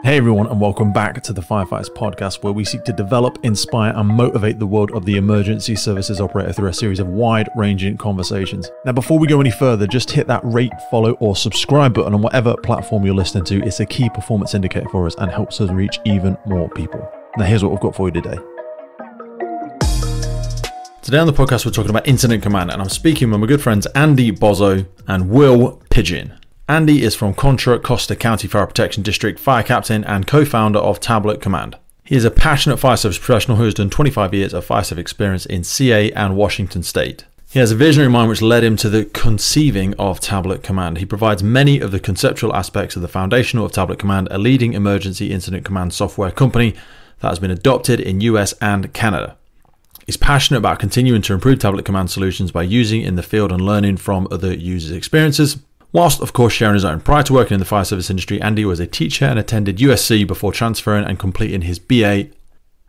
Hey everyone, and welcome back to the Firefighters podcast, where we seek to develop, inspire, and motivate the world of the emergency services operator through a series of wide-ranging conversations. Now, before we go any further, just hit that rate, follow, or subscribe button on whatever platform you're listening to. It's a key performance indicator for us and helps us reach even more people. Now, here's what we've got for you today. Today on the podcast, we're talking about incident command, and I'm speaking with my good friends Andy Bozzo and Will Pigeon. Andy is from Contra Costa County Fire Protection District, fire captain and co-founder of Tablet Command. He is a passionate fire service professional who has done 25 years of fire service experience in CA and Washington State. He has a visionary mind which led him to the conceiving of Tablet Command. He provides many of the conceptual aspects of the foundational of Tablet Command, a leading emergency incident command software company that has been adopted in US and Canada. He's passionate about continuing to improve Tablet Command solutions by using in the field and learning from other users' experiences, whilst of course sharing his own. Prior to working in the fire service industry, Andy was a teacher and attended USC before transferring and completing his BA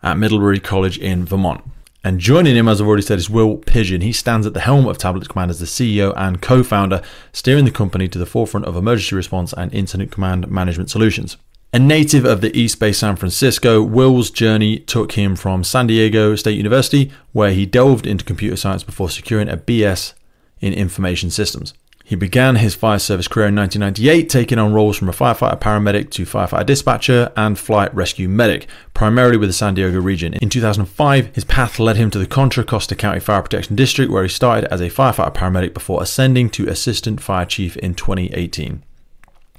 at Middlebury College in Vermont. And joining him, as I've already said, is Will Pigeon. He stands at the helm of Tablet Command as the CEO and co-founder, steering the company to the forefront of emergency response and incident command management solutions. A native of the East Bay, San Francisco, Will's journey took him from San Diego State University, where he delved into computer science before securing a BS in information systems. He began his fire service career in 1998, taking on roles from a firefighter paramedic to firefighter dispatcher and flight rescue medic, primarily with the San Diego region. In 2005, his path led him to the Contra Costa County Fire Protection District, where he started as a firefighter paramedic before ascending to assistant fire chief in 2018.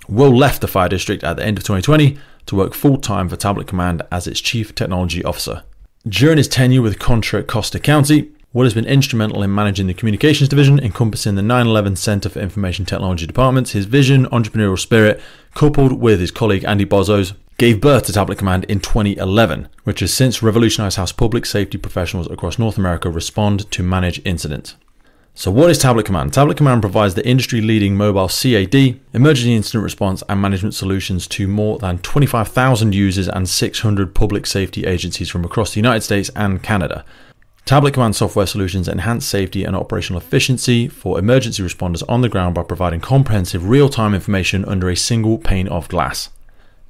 Will left the fire district at the end of 2020 to work full-time for Tablet Command as its chief technology officer. During his tenure with Contra Costa County, Will has been instrumental in managing the communications division, encompassing the 9/11 Center for Information Technology departments. His vision, entrepreneurial spirit, coupled with his colleague Andy Bozzo's, gave birth to Tablet Command in 2011, which has since revolutionized how public safety professionals across North America respond to manage incidents. So what is Tablet Command? Tablet Command provides the industry-leading mobile CAD, emergency incident response and management solutions to more than 25,000 users and 600 public safety agencies from across the United States and Canada. Tablet Command software solutions enhance safety and operational efficiency for emergency responders on the ground by providing comprehensive real-time information under a single pane of glass.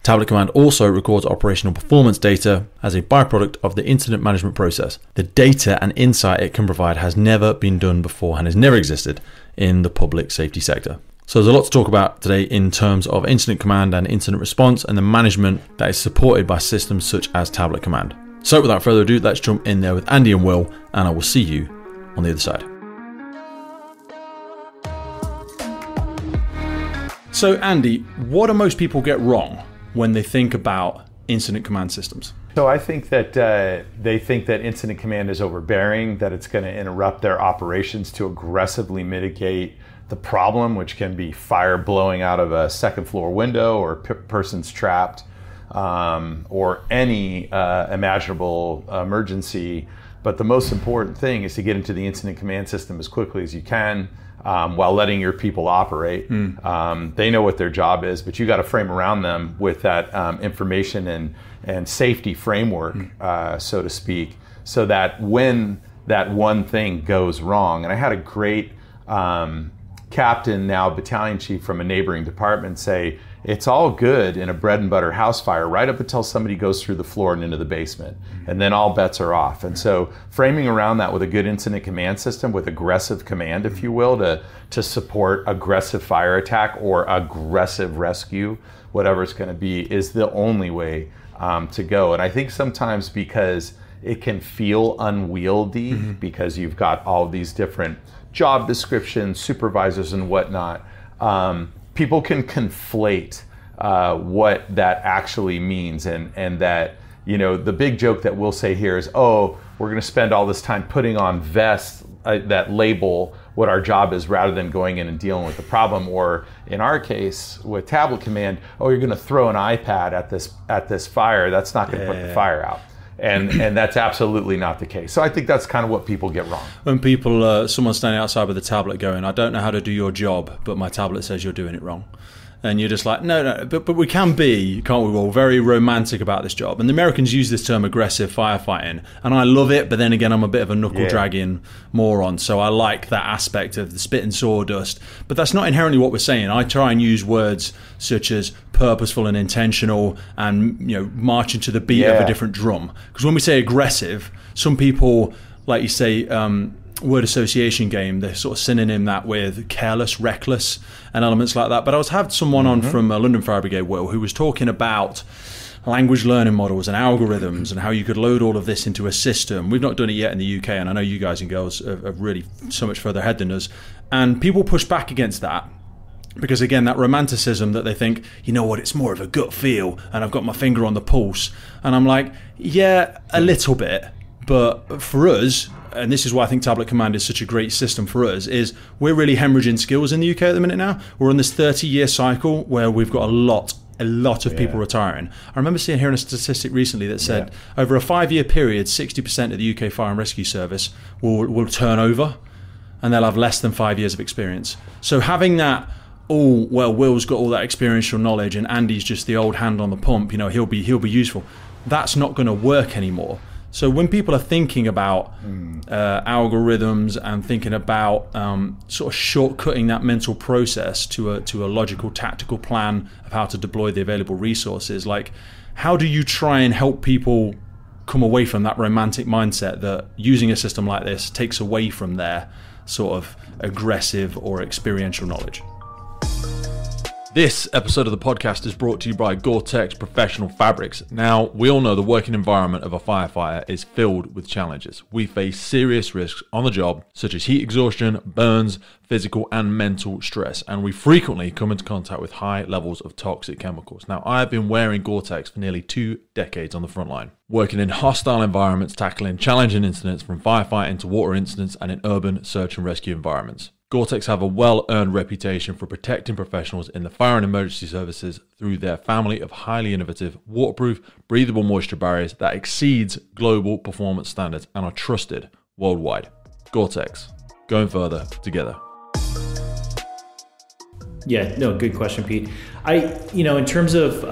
Tablet Command also records operational performance data as a byproduct of the incident management process. The data and insight it can provide has never been done before and has never existed in the public safety sector. So there's a lot to talk about today in terms of incident command and incident response and the management that is supported by systems such as Tablet Command. So without further ado, let's jump in there with Andy and Will, and I will see you on the other side. So Andy, what do most people get wrong when they think about incident command systems? So I think that they think that incident command is overbearing, that it's going to interrupt their operations to aggressively mitigate the problem, which can be fire blowing out of a second floor window or person's trapped. Or any imaginable emergency. But the most important thing is to get into the incident command system as quickly as you can while letting your people operate. They know what their job is, but you got to frame around them with that information and safety framework, so to speak, so that when that one thing goes wrong, and I had a great captain, now battalion chief from a neighboring department, say, it's all good in a bread and butter house fire right up until somebody goes through the floor and into the basement, and then all bets are off. And so framing around that with a good incident command system with aggressive command, if you will, to support aggressive fire attack or aggressive rescue, whatever it's going to be, is the only way to go. And I think sometimes because it can feel unwieldy because you've got all these different job descriptions, supervisors and whatnot, people can conflate what that actually means, and that, you know, the big joke that we'll say here is, oh, we're going to spend all this time putting on vests that label what our job is rather than going in and dealing with the problem. Or in our case with Tablet Command, oh, you're going to throw an iPad at this fire. That's not going to put the fire out. And that's absolutely not the case. So I think that's kind of what people get wrong. When people, someone's standing outside with a tablet going, I don't know how to do your job, but my tablet says you're doing it wrong. And you're just like, no, but we can be, can't we all, very romantic about this job. And the Americans use this term aggressive firefighting, and I love it, but then again, I'm a bit of a knuckle-dragging moron, so I like that aspect of the spit and sawdust. But that's not inherently what we're saying. I try and use words such as purposeful and intentional and, marching to the beat of a different drum. Because when we say aggressive, some people, like you say, word association game, they sort of synonym that with careless, reckless, and elements like that. But I had someone on from London Fire Brigade, Will, who was talking about language learning models and algorithms and how you could load all of this into a system. We've not done it yet in the UK, and I know you guys and girls are really so much further ahead than us. And people push back against that because, again, that romanticism that they think, you know what, it's more of a gut feel and I've got my finger on the pulse. And I'm like, yeah, a little bit. But for us, and this is why I think Tablet Command is such a great system for us, is we're really hemorrhaging skills in the UK at the minute now. We're on this 30-year cycle where we've got a lot of people retiring. I remember hearing a statistic recently that said over a 5-year period, 60% of the UK Fire and Rescue Service will turn over, and they'll have less than 5 years of experience. So having that, Will's got all that experiential knowledge and Andy's just the old hand on the pump, he'll be useful. That's not going to work anymore. So when people are thinking about algorithms and thinking about sort of shortcutting that mental process to a logical, tactical plan of how to deploy the available resources, like how do you try and help people come away from that romantic mindset that using a system like this takes away from their sort of aggressive or experiential knowledge? This episode of the podcast is brought to you by Gore-Tex Professional Fabrics. Now, we all know the working environment of a firefighter is filled with challenges. We face serious risks on the job, such as heat exhaustion, burns, physical and mental stress, and we frequently come into contact with high levels of toxic chemicals. Now, I have been wearing Gore-Tex for nearly 2 decades on the front line, working in hostile environments, tackling challenging incidents from firefighting to water incidents and in urban search and rescue environments. Gore-Tex have a well-earned reputation for protecting professionals in the fire and emergency services through their family of highly innovative, waterproof, breathable moisture barriers that exceeds global performance standards and are trusted worldwide. Gore-Tex, going further together. Yeah, no, good question, Pete. In terms of,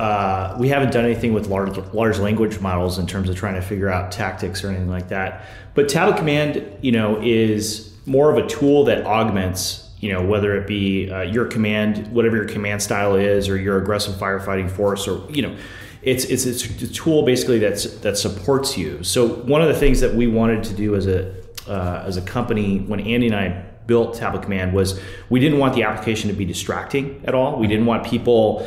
we haven't done anything with large language models in terms of trying to figure out tactics or anything like that. But Tablet Command, is more of a tool that augments, whether it be your command, whatever your command style is, or your aggressive firefighting force, or it's a tool basically that supports you. So one of the things that we wanted to do as a company when Andy and I built Tablet Command was we didn't want the application to be distracting at all. We didn't want people,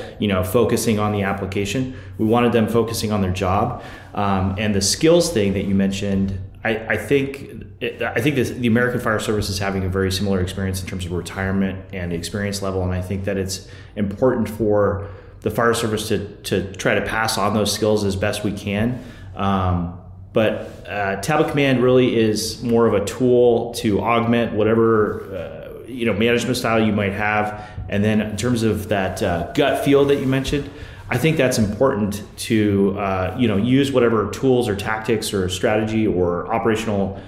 focusing on the application. We wanted them focusing on their job. And the skills thing that you mentioned, I think the American Fire Service is having a very similar experience in terms of retirement and experience level, and I think that it's important for the fire service to try to pass on those skills as best we can. But Tablet Command really is more of a tool to augment whatever management style you might have, and then in terms of that gut feel that you mentioned, I think that's important to use whatever tools or tactics or strategy or operational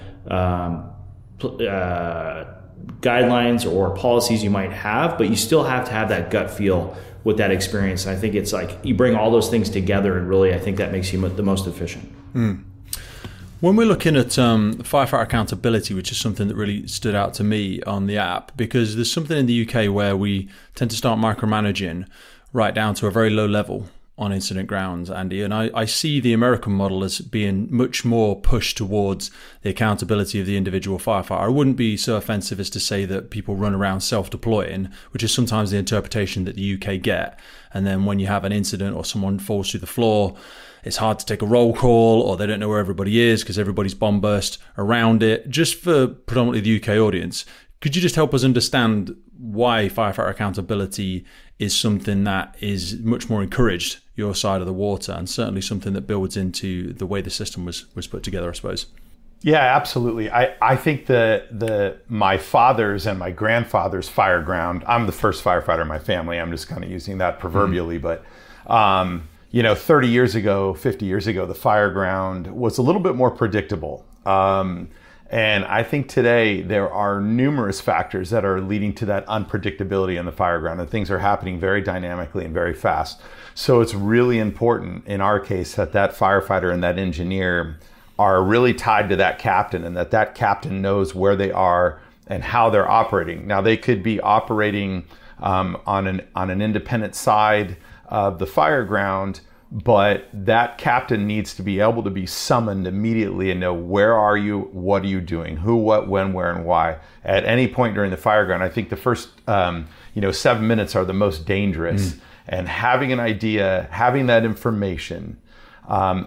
guidelines or policies you might have, but you still have to have that gut feel with that experience. And I think it's like you bring all those things together, and really I think that makes you the most efficient. When we're looking at firefighter accountability, which is something that really stood out to me on the app, because there's something in the UK where we tend to start micromanaging right down to a very low level on incident grounds, Andy. And I see the American model as being much more pushed towards the accountability of the individual firefighter. I wouldn't be so offensive as to say that people run around self-deploying, which is sometimes the interpretation that the UK get. And then when you have an incident or someone falls through the floor, it's hard to take a roll call, or they don't know where everybody is because everybody's bomb burst around it. Just for predominantly the UK audience, could you just help us understand why firefighter accountability is something that is much more encouraged your side of the water, and certainly something that builds into the way the system was put together, I suppose? Yeah, absolutely. I think my father's and my grandfather's fire ground, I'm the first firefighter in my family. I'm just kind of using that proverbially, but 30 years ago, 50 years ago, the fire ground was a little bit more predictable. And I think today there are numerous factors that are leading to that unpredictability in the fire ground, and things are happening very dynamically and very fast. So it's really important in our case that that firefighter and that engineer are really tied to that captain, and that captain knows where they are and how they're operating. Now, they could be operating on an independent side of the fire ground, but that captain needs to be able to be summoned immediately and know, where are you, what are you doing, who, what, when, where, and why at any point during the fire ground. I think the first 7 minutes are the most dangerous. And having an idea, having that information,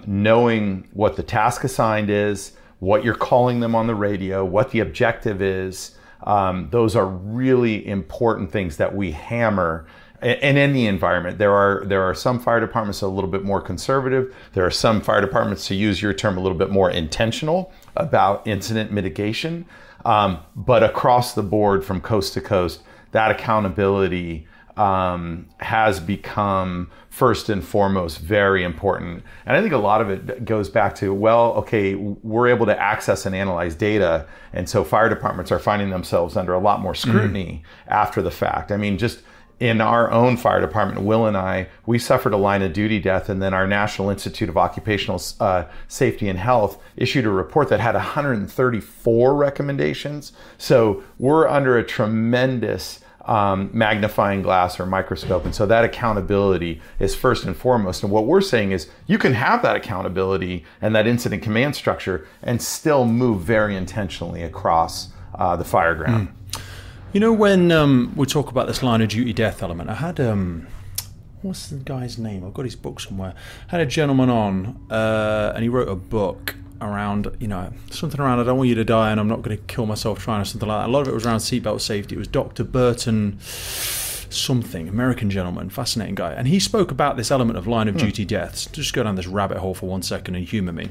knowing what the task assigned is, what you're calling them on the radio, what the objective is, those are really important things that we hammer. And in the environment, there are some fire departments a little bit more conservative. There are some fire departments, to use your term, a little bit more intentional about incident mitigation. But across the board, from coast to coast, that accountability has become first and foremost very important. And I think a lot of it goes back to, we're able to access and analyze data. And so fire departments are finding themselves under a lot more scrutiny after the fact. I mean, just in our own fire department, Will and I, we suffered a line of duty death, and then our National Institute of Occupational Safety and Health issued a report that had 134 recommendations. So we're under a tremendous magnifying glass or microscope. And so that accountability is first and foremost. And what we're saying is, you can have that accountability and that incident command structure and still move very intentionally across the fire ground. You know, when we talk about this line of duty death element, I had, what's the guy's name? I've got his book somewhere. I had a gentleman on, and he wrote a book around, something around, I don't want you to die and I'm not going to kill myself trying, or something like that. A lot of it was around seatbelt safety. It was Dr. Burton something, American gentleman, fascinating guy. And he spoke about this element of line of duty deaths. Just go down this rabbit hole for 1 second and humour me.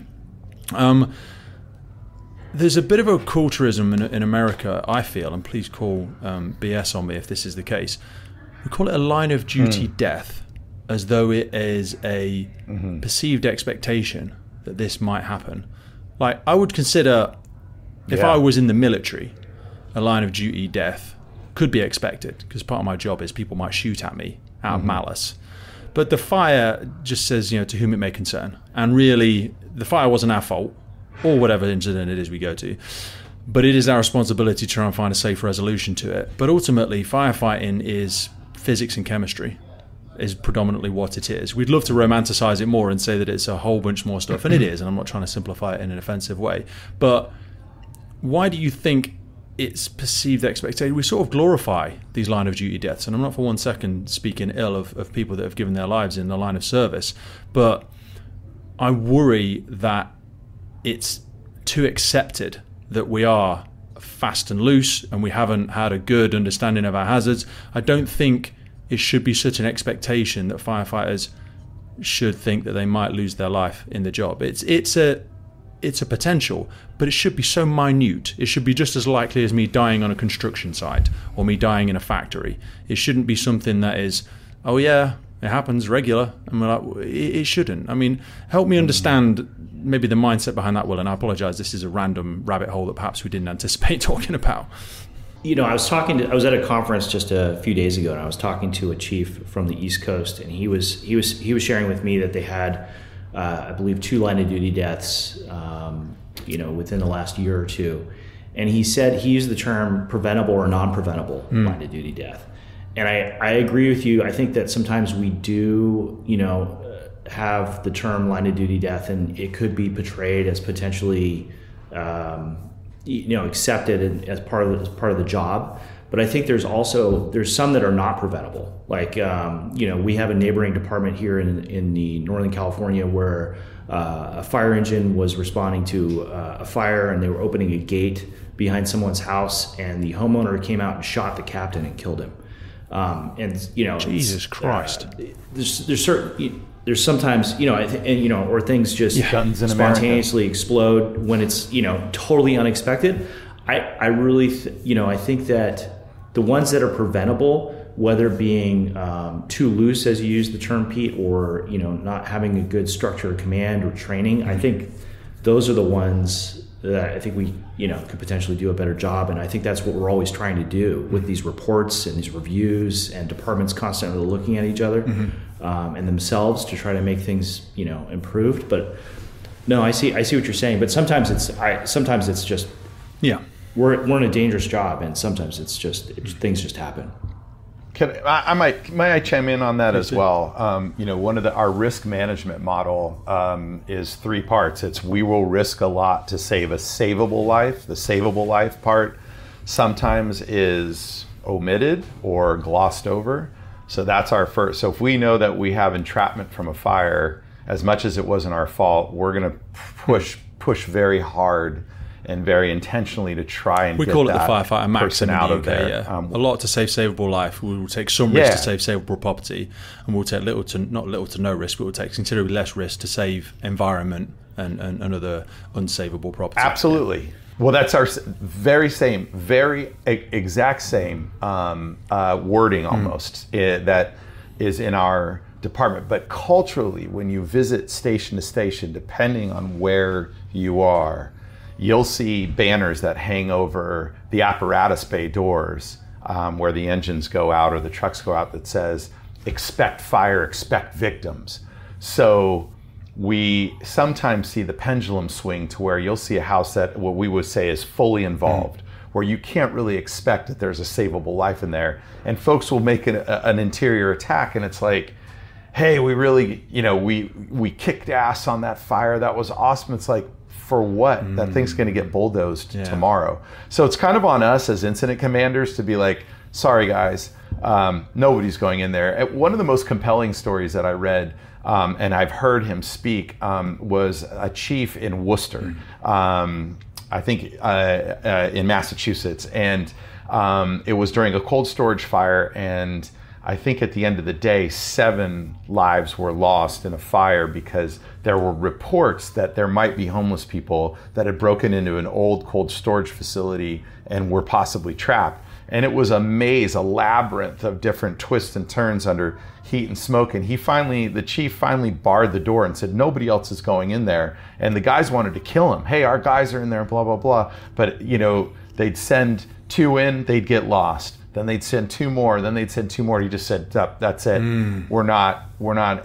There's a bit of a culturism in America, I feel, and please call BS on me if this is the case. We call it a line of duty death, as though it is a perceived expectation that this might happen. Like, I would consider, if I was in the military, a line of duty death could be expected, because part of my job is people might shoot at me out of malice. But the fire just says, to whom it may concern. And really, the fire wasn't our fault, or whatever incident it is we go to. But it is our responsibility to try and find a safe resolution to it. But ultimately, firefighting is physics and chemistry, is predominantly what it is. We'd love to romanticize it more and say that it's a whole bunch more stuff, and it is, and I'm not trying to simplify it in an offensive way. But why do you think it's perceived expectation? We sort of glorify these line of duty deaths, and I'm not for 1 second speaking ill of people that have given their lives in the line of service, but I worry that it's too accepted that we are fast and loose and we haven't had a good understanding of our hazards. I don't think it should be such an expectation that firefighters should think that they might lose their life in the job. It's a potential, but it should be so minute. It should be just as likely as me dying on a construction site or me dying in a factory. It shouldn't be something that is, oh yeah, it happens regular. And we're like, it shouldn't. I mean, help me understand maybe the mindset behind that, Will, and I apologize, this is a random rabbit hole that perhaps we didn't anticipate talking about. I was at a conference just a few days ago, and I was talking to a chief from the East Coast, and he was sharing with me that they had, I believe, 2 line of duty deaths, within the last year or two, and he said he used the term preventable or non-preventable line of duty death, and I agree with you. I think that sometimes we do, have the term line of duty death, and it could be portrayed as potentially accepted as part of the job. But I think there's some that are not preventable. Like we have a neighboring department here in the Northern California where a fire engine was responding to a fire, and they were opening a gate behind someone's house, and the homeowner came out and shot the captain and killed him. Jesus Christ. There's sometimes, or things just spontaneously explode when it's, totally unexpected. I really, I think that the ones that are preventable, whether being too loose, as you use the term, Pete, or, not having a good structure of command or training, I think those are the ones that I think we, could potentially do a better job. And I think that's what we're always trying to do with these reports and these reviews, and departments constantly looking at each other and themselves to try to make things, improved. But no, I see what you're saying. But sometimes it's just, we're in a dangerous job, and sometimes things just happen. Might I chime in on that as well? One of our risk management model is 3 parts. It's we will risk a lot to save a savable life. The savable life part sometimes is omitted or glossed over. So that's our first. So if we know that we have entrapment from a fire, as much as it wasn't our fault, we're going to push very hard and very intentionally to try and we get call it that the firefighter max in the out UK, of there. Yeah. A lot to save savable life. We will take some risk to save savable property, and we'll take not little to no risk, but we'll take considerably less risk to save environment and other unsavable property. Absolutely. Well, that's our very exact same wording almost that is in our department. But culturally, when you visit station to station, depending on where you are, you'll see banners that hang over the apparatus bay doors where the engines go out or the trucks go out that says, expect fire, expect victims. So we sometimes see the pendulum swing to where you'll see a house that what we would say is fully involved, where you can't really expect that there's a savable life in there. And folks will make an interior attack, and it's like, hey, we really, we kicked ass on that fire. That was awesome. It's like, for what? That thing's going to get bulldozed tomorrow. So it's kind of on us as incident commanders to be like, sorry guys, nobody's going in there. One of the most compelling stories that I read, and I've heard him speak, was a chief in Worcester, I think in Massachusetts. And it was during a cold storage fire, and I think at the end of the day, 7 lives were lost in a fire because there were reports that there might be homeless people that had broken into an old cold storage facility and were possibly trapped. And it was a maze, a labyrinth of different twists and turns under heat and smoke. And the chief finally barred the door and said, nobody else is going in there. And the guys wanted to kill him. Hey, our guys are in there, blah, blah, blah. But, they'd send 2 in, they'd get lost. Then they'd send 2 more. Then they'd send 2 more. He just said, that's it. We're not,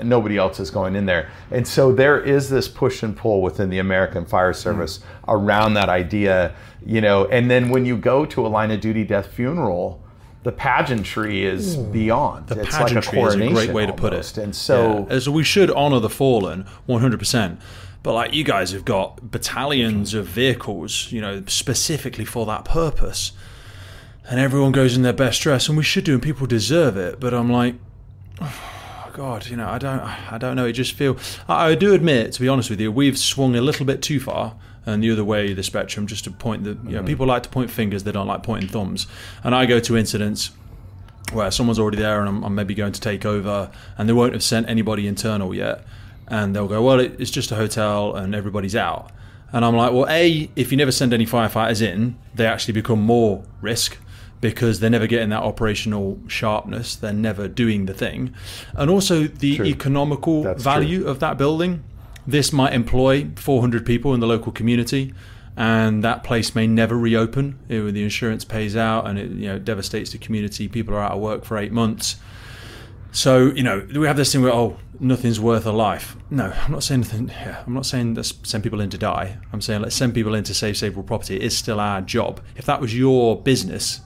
nobody else is going in there. And so there is this push and pull within the American Fire Service around that idea, and then when you go to a line of duty death funeral, the pageantry is beyond. It's like a coronation is a great way to put it. And so we should honor the fallen 100%. But like you guys have got battalions of vehicles, specifically for that purpose. And everyone goes in their best dress, and we should do, and people deserve it. But I'm like, oh God, I don't know. It just feels. I do admit, to be honest with you, we've swung a little bit too far, and the other way of the spectrum, just to point that people like to point fingers, they don't like pointing thumbs. And I go to incidents where someone's already there, and I'm maybe going to take over, and they won't have sent anybody internal yet, and they'll go, well, it's just a hotel, and everybody's out. And I'm like, well, if you never send any firefighters in, they actually become more risk, because they're never getting that operational sharpness, they're never doing the thing. And also the economical value of that building. This might employ 400 people in the local community, and that place may never reopen. The insurance pays out, and it devastates the community. People are out of work for 8 months. So, we have this thing where, nothing's worth a life. No, I'm not saying nothing. I'm not saying let's send people in to die. I'm saying let's send people in to save savable property. It is still our job. If that was your business,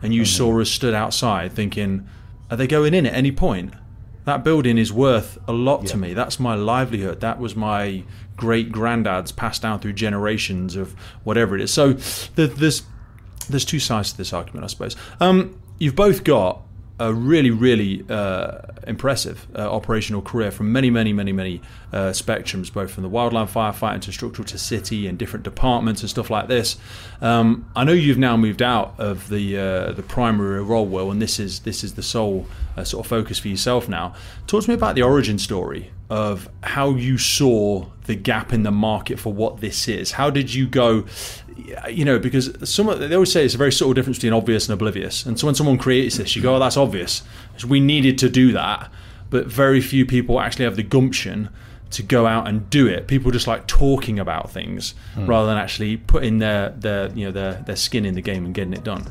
and you saw us stood outside thinking, are they going in at any point? That building is worth a lot to me. That's my livelihood. That was my great granddad's passed down through generations of whatever it is. So there's 2 sides to this argument, I suppose. You've both got a really, really impressive operational career from many spectrums, both from the wildland firefighting to structural to city and different departments and stuff like this. I know you've now moved out of the primary role, Will, and this is the sole sort of focus for yourself now. Talk to me about the origin story of how you saw the gap in the market for what this is. How did you go? Because they always say it's a very subtle difference between obvious and oblivious. And so when someone creates this, you go, oh, that's obvious. So we needed to do that. But very few people actually have the gumption to go out and do it. People just like talking about things rather than actually putting their skin in the game and getting it done.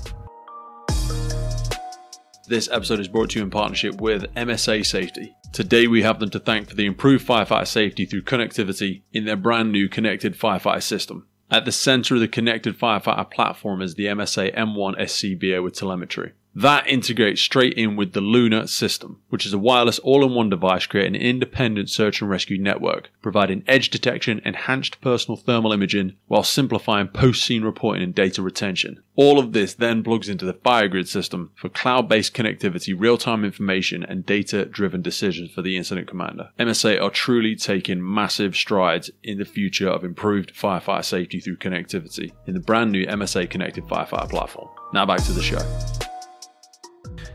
This episode is brought to you in partnership with MSA Safety. Today we have them to thank for the improved firefighter safety through connectivity in their brand new connected firefighter system. At the center of the connected firefighter platform is the MSA M1 SCBA with telemetry. That integrates straight in with the Luna system, which is a wireless all-in-one device creating an independent search and rescue network, providing edge detection, enhanced personal thermal imaging, while simplifying post-scene reporting and data retention. All of this then plugs into the FireGrid system for cloud-based connectivity, real-time information, and data-driven decisions for the incident commander. MSA are truly taking massive strides in the future of improved firefighter safety through connectivity in the brand new MSA Connected Firefighter platform. Now back to the show.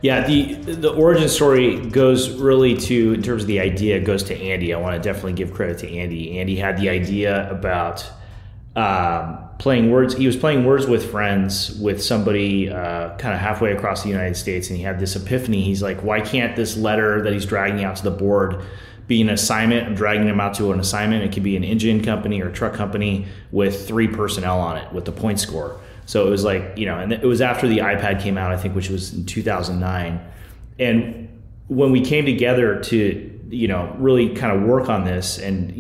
Yeah, the origin story goes really to, in terms of the idea, goes to Andy. I want to definitely give credit to Andy. Andy had the idea about playing words. He was playing words with friends with somebody kind of halfway across the United States, and he had this epiphany. He's like, why can't this letter that he's dragging out to the board be an assignment? I'm dragging him out to an assignment. It could be an engine company or a truck company with 3 personnel on it with the point score. So it was like, and it was after the iPad came out, I think, which was in 2009. And when we came together to, really kind of work on this and,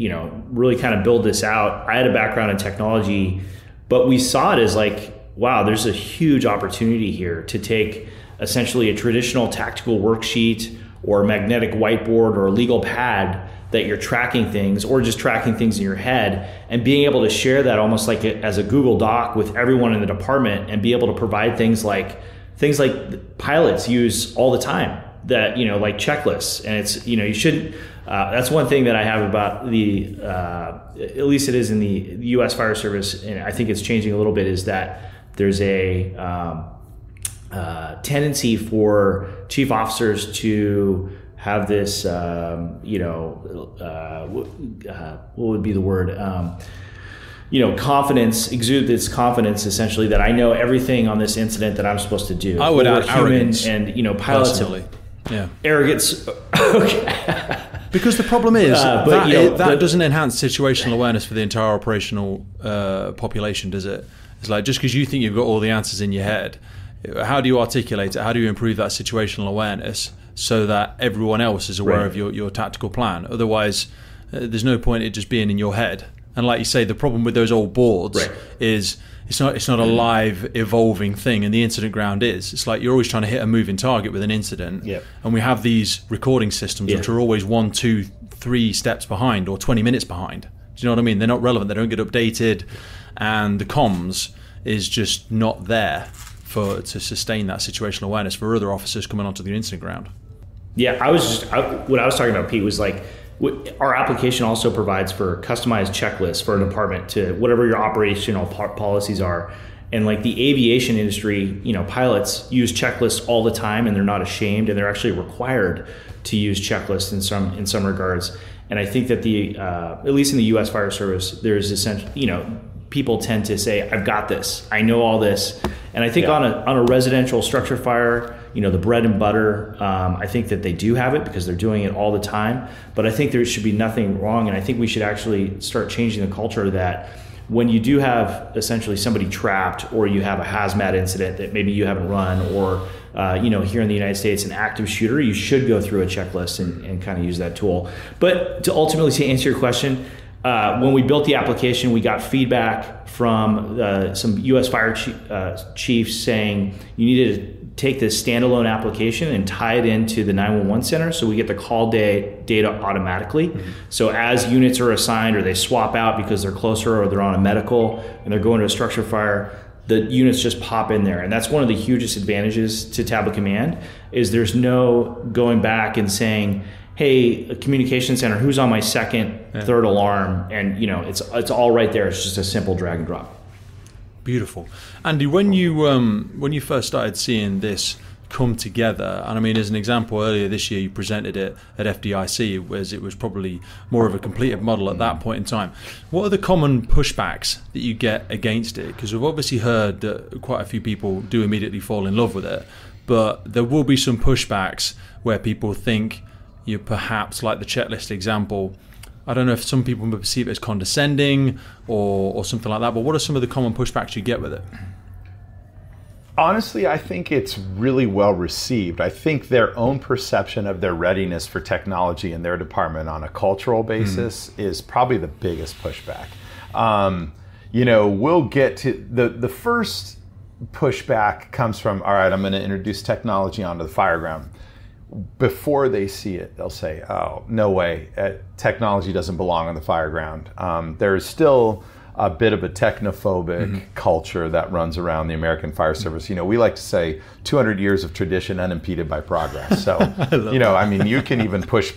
really kind of build this out, I had a background in technology, but we saw it as like, wow, there's a huge opportunity here to take essentially a traditional tactical worksheet or a magnetic whiteboard or a legal pad that you're tracking things or just tracking things in your head and being able to share that almost like as a Google Doc with everyone in the department and be able to provide things like pilots use all the time that, like checklists. And it's, you shouldn't, that's one thing that I have about the, at least it is in the U.S. Fire Service, and I think it's changing a little bit, is that there's a tendency for chief officers to have this, what would be the word? Confidence, exude this confidence, essentially, that I know everything on this incident that I'm supposed to do. I would add arrogance. And, pilots personally. Yeah. Arrogance. Okay. Because the problem is that doesn't enhance situational awareness for the entire operational population, does it? It's like, just because you think you've got all the answers in your head, how do you articulate it? How do you improve that situational awareness so that everyone else is aware of your tactical plan? Otherwise, there's no point in it just being in your head. And like you say, the problem with those old boards is it's not a live, evolving thing, and the incident ground is. It's like you're always trying to hit a moving target with an incident, and we have these recording systems which are always 1, 2, 3 steps behind or 20 minutes behind. Do you know what I mean? They're not relevant. They don't get updated, and the comms is just not there to sustain that situational awareness for other officers coming onto the incident ground. Yeah, what I was talking about, Pete, was like, our application also provides for customized checklists for a department to whatever your operational policies are. And like the aviation industry, pilots use checklists all the time, and they're not ashamed, and they're actually required to use checklists in some regards. And I think that at least in the U.S. Fire Service, there's essentially, people tend to say, I've got this, I know all this. And I think on a residential structure fire, the bread and butter, I think that they do have it because they're doing it all the time. But I think there should be nothing wrong. And I think we should actually start changing the culture that when you do have essentially somebody trapped, or you have a hazmat incident that maybe you haven't run, or here in the United States, an active shooter, you should go through a checklist and kind of use that tool. But to answer your question, when we built the application, we got feedback from some U.S. fire chiefs saying you needed to take this standalone application and tie it into the 911 center so we get the call data automatically. Mm-hmm. So as units are assigned or they swap out because they're closer or they're on a medical and they're going to a structure fire, the units just pop in there. And that's one of the hugest advantages to Tablet Command, is there's no going back and saying, hey, a communication center, who's on my second, third alarm? And it's all right there. It's just a simple drag and drop. Beautiful. Andy, when you first started seeing this come together, and I mean, as an example, earlier this year you presented it at FDIC, as it was probably more of a completed model at that point in time. What are the common pushbacks that you get against it? Because we've obviously heard that quite a few people do immediately fall in love with it, but there will be some pushbacks where people think you perhaps, like the checklist example, I don't know if some people perceive it as condescending or something like that, but what are some of the common pushbacks you get with it? Honestly, I think it's really well received. I think their own perception of their readiness for technology in their department on a cultural basis is probably the biggest pushback. We'll get to the first pushback comes from, all right, I'm going to introduce technology onto the fireground. Before they see it, they'll say, oh, no way, technology doesn't belong on the fireground. There's still a bit of a technophobic culture that runs around the American Fire Service. We like to say 200 years of tradition unimpeded by progress. So, you can even push,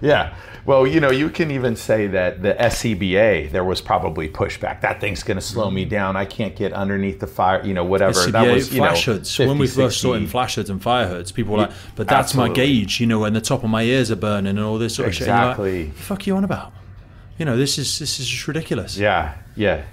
yeah. Well, you can even say that the SCBA, there was probably pushback. That thing's going to slow me down. I can't get underneath the fire, whatever. SCBA, that was, flash hoods. 50, when we first 60. saw it in flash hoods and fire hoods, people were like, but that's my gauge, and the top of my ears are burning and all this sort of shit. Exactly. Like, the fuck are you on about? This is just ridiculous. Yeah. Yep.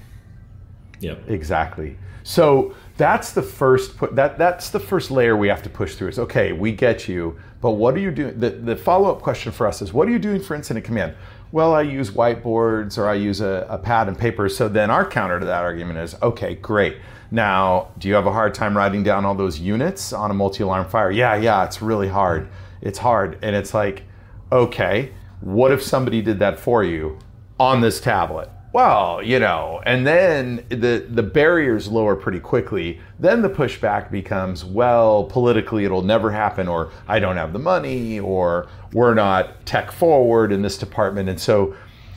Exactly. So that's the first that's the first layer we have to push through. Is okay, we get you, but what are you doing? The follow-up question for us is, what are you doing for incident command? Well, I use whiteboards or I use a pad and paper. So then our counter to that argument is, okay, great. Now, do you have a hard time writing down all those units on a multi-alarm fire? Yeah, it's really hard. It's hard. And it's like, okay, what if somebody did that for you on this tablet? Well, and then the barriers lower pretty quickly. Then the pushback becomes, well, politically it'll never happen, or I don't have the money, or we're not tech forward in this department. And so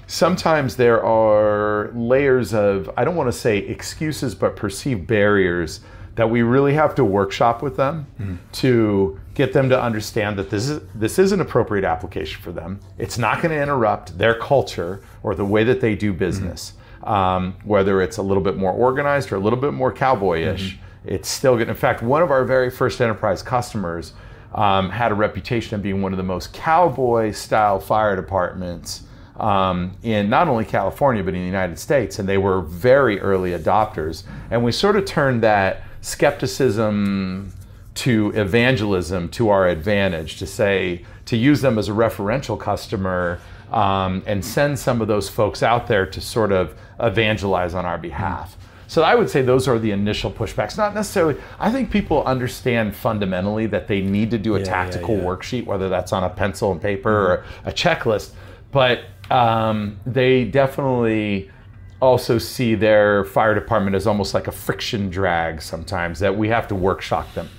sometimes there are layers of, I don't want to say excuses, but perceived barriers that we really have to workshop with them to get them to understand that this is an appropriate application for them. It's not going to interrupt their culture or the way that they do business. Whether it's a little bit more organized or a little bit more cowboyish, it's still good. In fact, one of our very first enterprise customers had a reputation of being one of the most cowboy-style fire departments in not only California, but in the United States. And they were very early adopters. And we sort of turned that skepticism to evangelism to our advantage, to use them as a referential customer and send some of those folks out there to sort of evangelize on our behalf. So I would say those are the initial pushbacks. Not necessarily, I think people understand fundamentally that they need to do a tactical worksheet, whether that's on a pencil and paper or a checklist, but they definitely also see their fire department as almost like a friction drag sometimes that we have to workshop them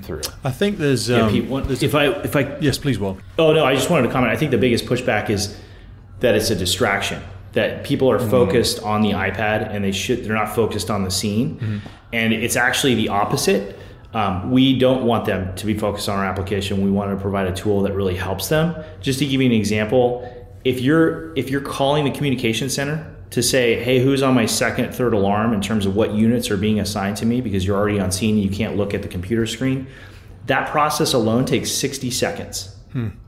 through. I think there's Pete, if I yes, please, Will. Oh no, I just wanted to comment. I think the biggest pushback is that it's a distraction. That people are focused on the iPad and they're not focused on the scene. And it's actually the opposite. We don't want them to be focused on our application. We want to provide a tool that really helps them. Just to give you an example, if you're calling the communication center to say, hey, who's on my second, third alarm in terms of what units are being assigned to me because you're already on scene and you can't look at the computer screen, that process alone takes 60 seconds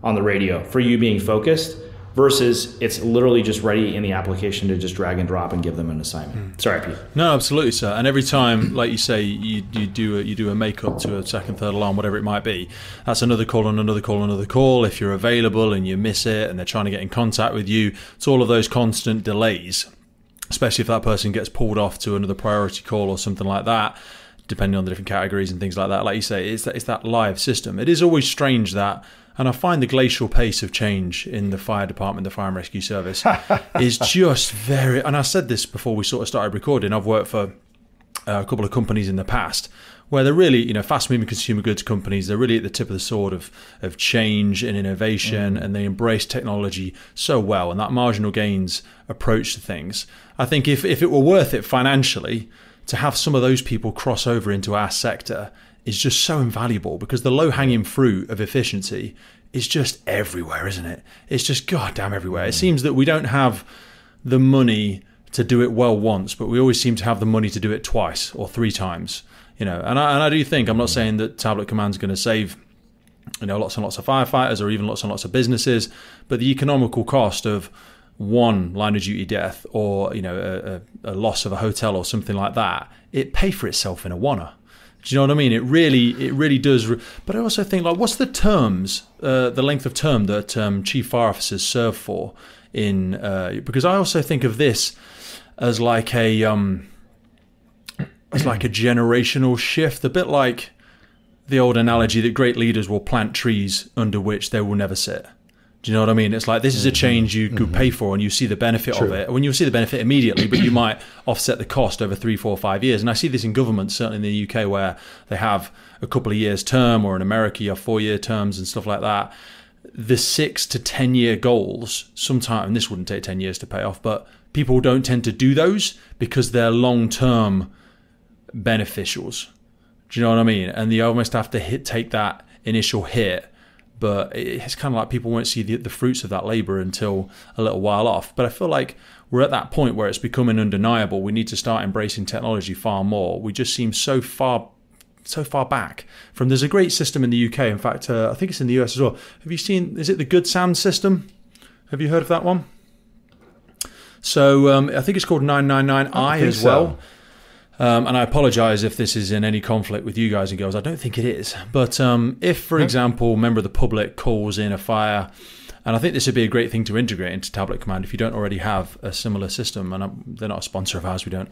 on the radio for you being focused versus it's literally just ready in the application to just drag and drop and give them an assignment. Sorry, Pete. No, absolutely, sir. And every time, like you say, you do a makeup to a second, third alarm, whatever it might be, that's another call and another call, another call. If you're available and you miss it and they're trying to get in contact with you, it's all of those constant delays, especially if that person gets pulled off to another priority call or something like that, depending on the different categories and things like that. Like you say, it's that live system. It is always strange that, and I find the glacial pace of change in the fire department, the fire and rescue service, is just very, and I said this before we sort of started recording, I've worked for a couple of companies in the past where they're really, fast-moving consumer goods companies, they're really at the tip of the sword of change and innovation, and they embrace technology so well, and that marginal gains approach to things. I think if it were worth it financially to have some of those people cross over into our sector is just so invaluable, because the low-hanging fruit of efficiency is just everywhere, isn't it? It's just goddamn everywhere. It seems that we don't have the money to do it well once, but we always seem to have the money to do it twice or three times. And I do think, I'm not saying that tablet command is going to save lots and lots of firefighters or even lots and lots of businesses, but the economical cost of one line of duty death or a loss of a hotel or something like that, it pay for itself in a wanna. Do you know what I mean? It really does. But I also think, like, what's the terms, the length of term that chief fire officers serve for in? Because I also think of this as like a generational shift, a bit like the old analogy that great leaders will plant trees under which they will never sit. Do you know what I mean? It's like, this is a change you could pay for and you see the benefit of it. When you see the benefit immediately, but you might offset the cost over 3, 4, 5 years. And I see this in government, certainly in the UK, where they have a couple of years term, or in America you have 4-year terms and stuff like that. The 6 to 10 year goals, sometimes, and this wouldn't take 10 years to pay off, but people don't tend to do those because they're long-term beneficials. Do you know what I mean? And you almost have to take that initial hit. But it's kind of like people won't see the fruits of that labor until a little while off. But I feel like we're at that point where it's becoming undeniable. We need to start embracing technology far more. We just seem so far back from. There's a great system in the UK. In fact, I think it's in the US as well. Have you seen? Is it the Good Sound system? Have you heard of that one? So I think it's called 999i as well. And I apologize if this is in any conflict with you guys and girls. I don't think it is. But if, for example, a member of the public calls in a fire, and I think this would be a great thing to integrate into Tablet Command if you don't already have a similar system. And they're not a sponsor of ours. We don't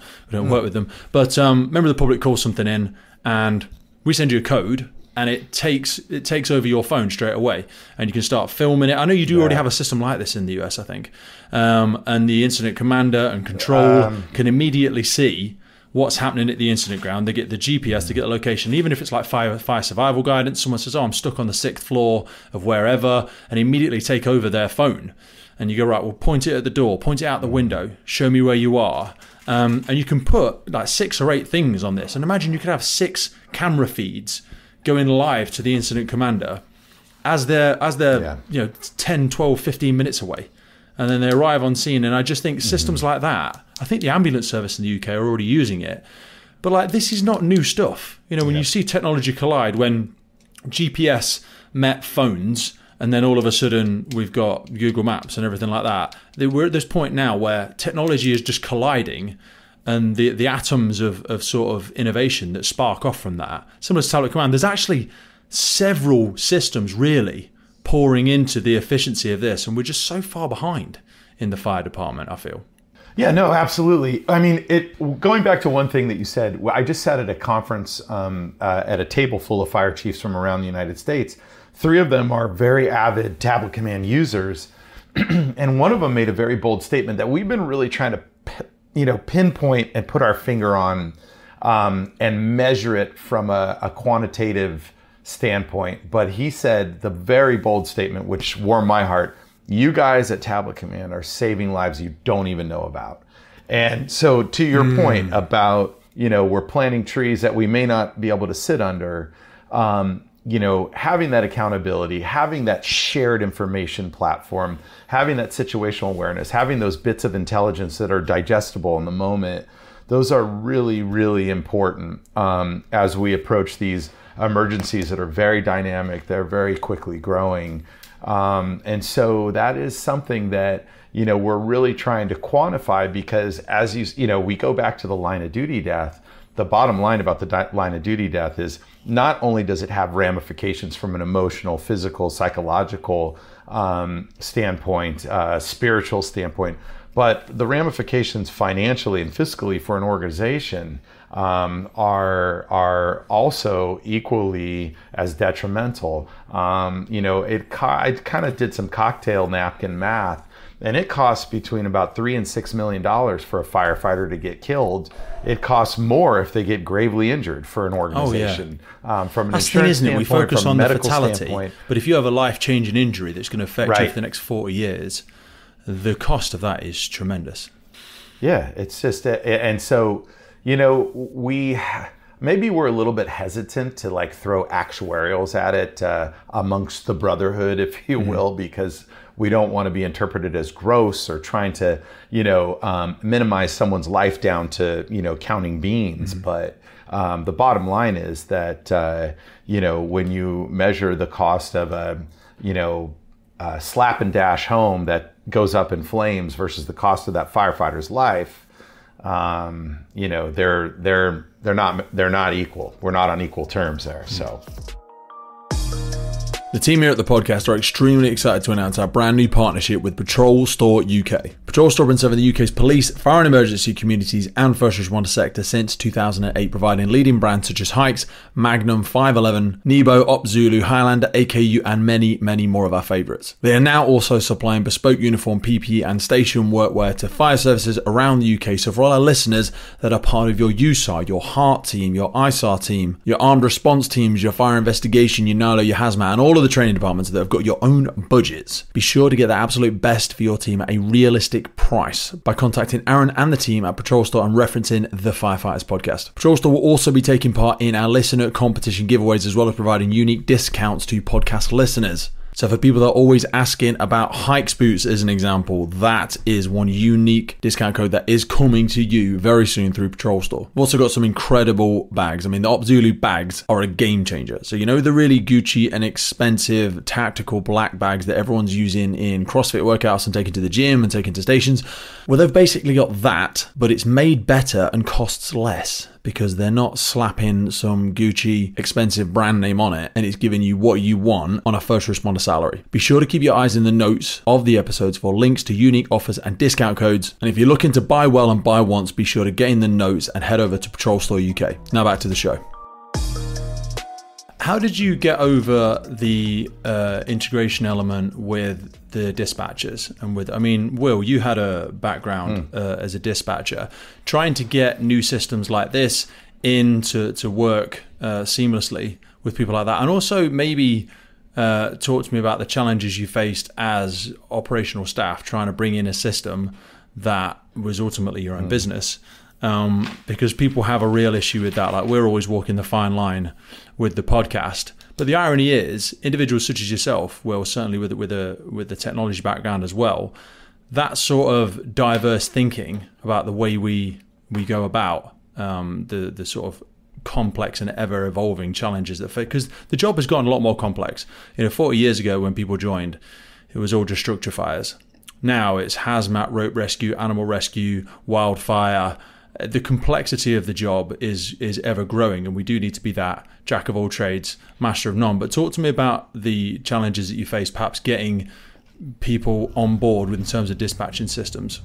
work with them. But member of the public calls something in, and we send you a code, and it takes over your phone straight away, and you can start filming it. I know you do already have a system like this in the US, I think. And the incident commander and control can immediately see what's happening at the incident ground. They get the GPS, they get the location. Even if it's like fire survival guidance, someone says, I'm stuck on the 6th floor of wherever, and immediately take over their phone. And you go, right, well, point it at the door, point it out the window, show me where you are. And you can put like 6 or 8 things on this. And imagine you could have 6 camera feeds going live to the incident commander as they're 10, 12, 15 minutes away. And then they arrive on scene. And I just think systems like that, I think the ambulance service in the UK are already using it. But like, this is not new stuff. You know, when you see technology collide, when GPS met phones, and then all of a sudden we've got Google Maps and everything like that. We're at this point now where technology is just colliding, and the atoms of sort of innovation that spark off from that, similar to Tablet Command, there's actually several systems really pouring into the efficiency of this, and we're just so far behind in the fire department, I feel. Yeah, no, absolutely. I mean, going back to one thing that you said, I just sat at a conference at a table full of fire chiefs from around the United States. 3 of them are very avid Tablet Command users, and one of them made a very bold statement that we've been really trying to, pinpoint and put our finger on and measure it from a quantitative standpoint. But he said the very bold statement, which warmed my heart: you guys at Tablet Command are saving lives you don't even know about. And so to your point about, we're planting trees that we may not be able to sit under, having that accountability, having that shared information platform, having that situational awareness, having those bits of intelligence that are digestible in the moment, those are really, really important as we approach these emergencies that are very dynamic, they're very quickly growing. And so that is something that, we're really trying to quantify, because as we go back to the line of duty death. The bottom line about the line of duty death is not only does it have ramifications from an emotional, physical, psychological standpoint, spiritual standpoint, but the ramifications financially and fiscally for an organization are also equally as detrimental. I kind of did some cocktail napkin math, and it costs between about $3 and $6 million for a firefighter to get killed. It costs more if they get gravely injured for an organization. From an that's the thing, isn't it? We focus on the fatality, standpoint. But if you have a life-changing injury that's going to affect you for the next 40 years, the cost of that is tremendous. Yeah, it's just, and so, maybe we're a little bit hesitant to like throw actuarials at it amongst the brotherhood, if you will, because we don't want to be interpreted as gross or trying to, minimize someone's life down to, counting beans. But the bottom line is that, when you measure the cost of a slap and dash home that goes up in flames versus the cost of that firefighter's life, they're not equal. We're not on equal terms there. So. The team here at the podcast are extremely excited to announce our brand new partnership with Patrol Store UK. Patrol Store has been serving the UK's police, fire and emergency communities and first responder sector since 2008, providing leading brands such as Hikes, Magnum, 511, Nebo, Op Zulu, Highlander, AKU and many, many more of our favourites. They are now also supplying bespoke uniform, PPE and station workwear to fire services around the UK. So for all our listeners that are part of your USAR, your HEART team, your ISAR team, your armed response teams, your fire investigation, your NALO, your hazmat and all of the training departments that have got your own budgets, be sure to get the absolute best for your team at a realistic price by contacting Aaron and the team at Patrol Store and referencing the Firefighters podcast. Patrol Store will also be taking part in our listener competition giveaways as well as providing unique discounts to podcast listeners. So for people that are always asking about Hikes boots as an example, that is one unique discount code that is coming to you very soon through Patrol Store. We've also got some incredible bags. I mean, the Op Zulu bags are a game changer. So you know the really Gucci and expensive tactical black bags that everyone's using in CrossFit workouts and taking to the gym and taking to stations? Well, they've basically got that, but it's made better and costs less, because they're not slapping some Gucci expensive brand name on it and it's giving you what you want on a first responder salary. Be sure to keep your eyes in the notes of the episodes for links to unique offers and discount codes. And if you're looking to buy well and buy once, be sure to get in the notes and head over to Patrol Store UK. Now back to the show. How did you get over the integration element with the dispatchers and with, I mean, Will, you had a background as a dispatcher, trying to get new systems like this in to work seamlessly with people like that, and also maybe talk to me about the challenges you faced as operational staff trying to bring in a system that was ultimately your own business. Because people have a real issue with that. Like, we're always walking the fine line with the podcast. But the irony is, individuals such as yourself, well, certainly with the technology background as well, that sort of diverse thinking about the way we go about the sort of complex and ever evolving challenges that, because the job has gotten a lot more complex. 40 years ago when people joined, it was all just structure fires. Now it's hazmat, rope rescue, animal rescue, wildfire. The complexity of the job is ever growing, and we do need to be that jack of all trades, master of none. But talk to me about the challenges that you face, perhaps getting people on board in terms of dispatching systems.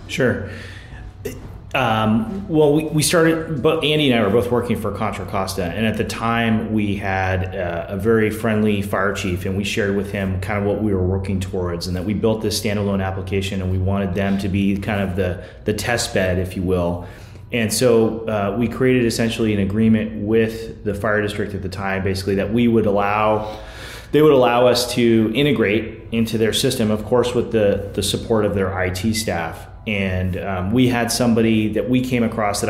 Sure. Well, we started, but Andy and I were both working for Contra Costa, and at the time we had a very friendly fire chief, and we shared with him kind of what we were working towards, and that we built this standalone application, and we wanted them to be kind of the test bed, if you will. And so we created essentially an agreement with the fire district at the time, basically, that they would allow us to integrate into their system, of course, with the support of their IT staff. And we had somebody that I came across,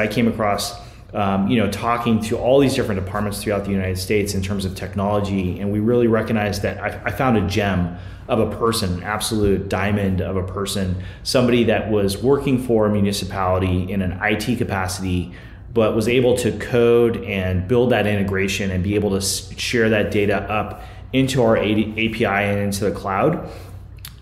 talking to all these different departments throughout the United States in terms of technology. And we really recognized that I found a gem of a person, an absolute diamond of a person, somebody that was working for a municipality in an IT capacity, but was able to code and build that integration and be able to share that data up into our API and into the cloud.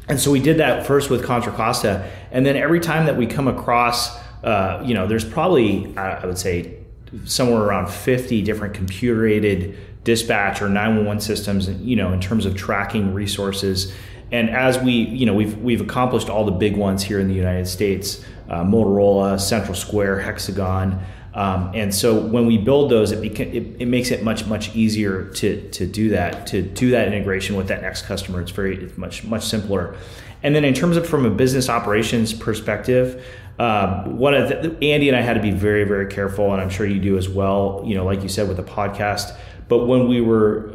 And so we did that first with Contra Costa, and then every time that we come across, there's probably, I would say, somewhere around 50 different computer-aided dispatch or 911 systems, in terms of tracking resources. And as we've accomplished all the big ones here in the United States, Motorola, Central Square, Hexagon. And so when we build those, it makes it much easier to do that integration with that next customer. It's much simpler. And then in terms of from a business operations perspective, Andy and I had to be very, very careful, and I'm sure you do as well, like you said with the podcast. But when we were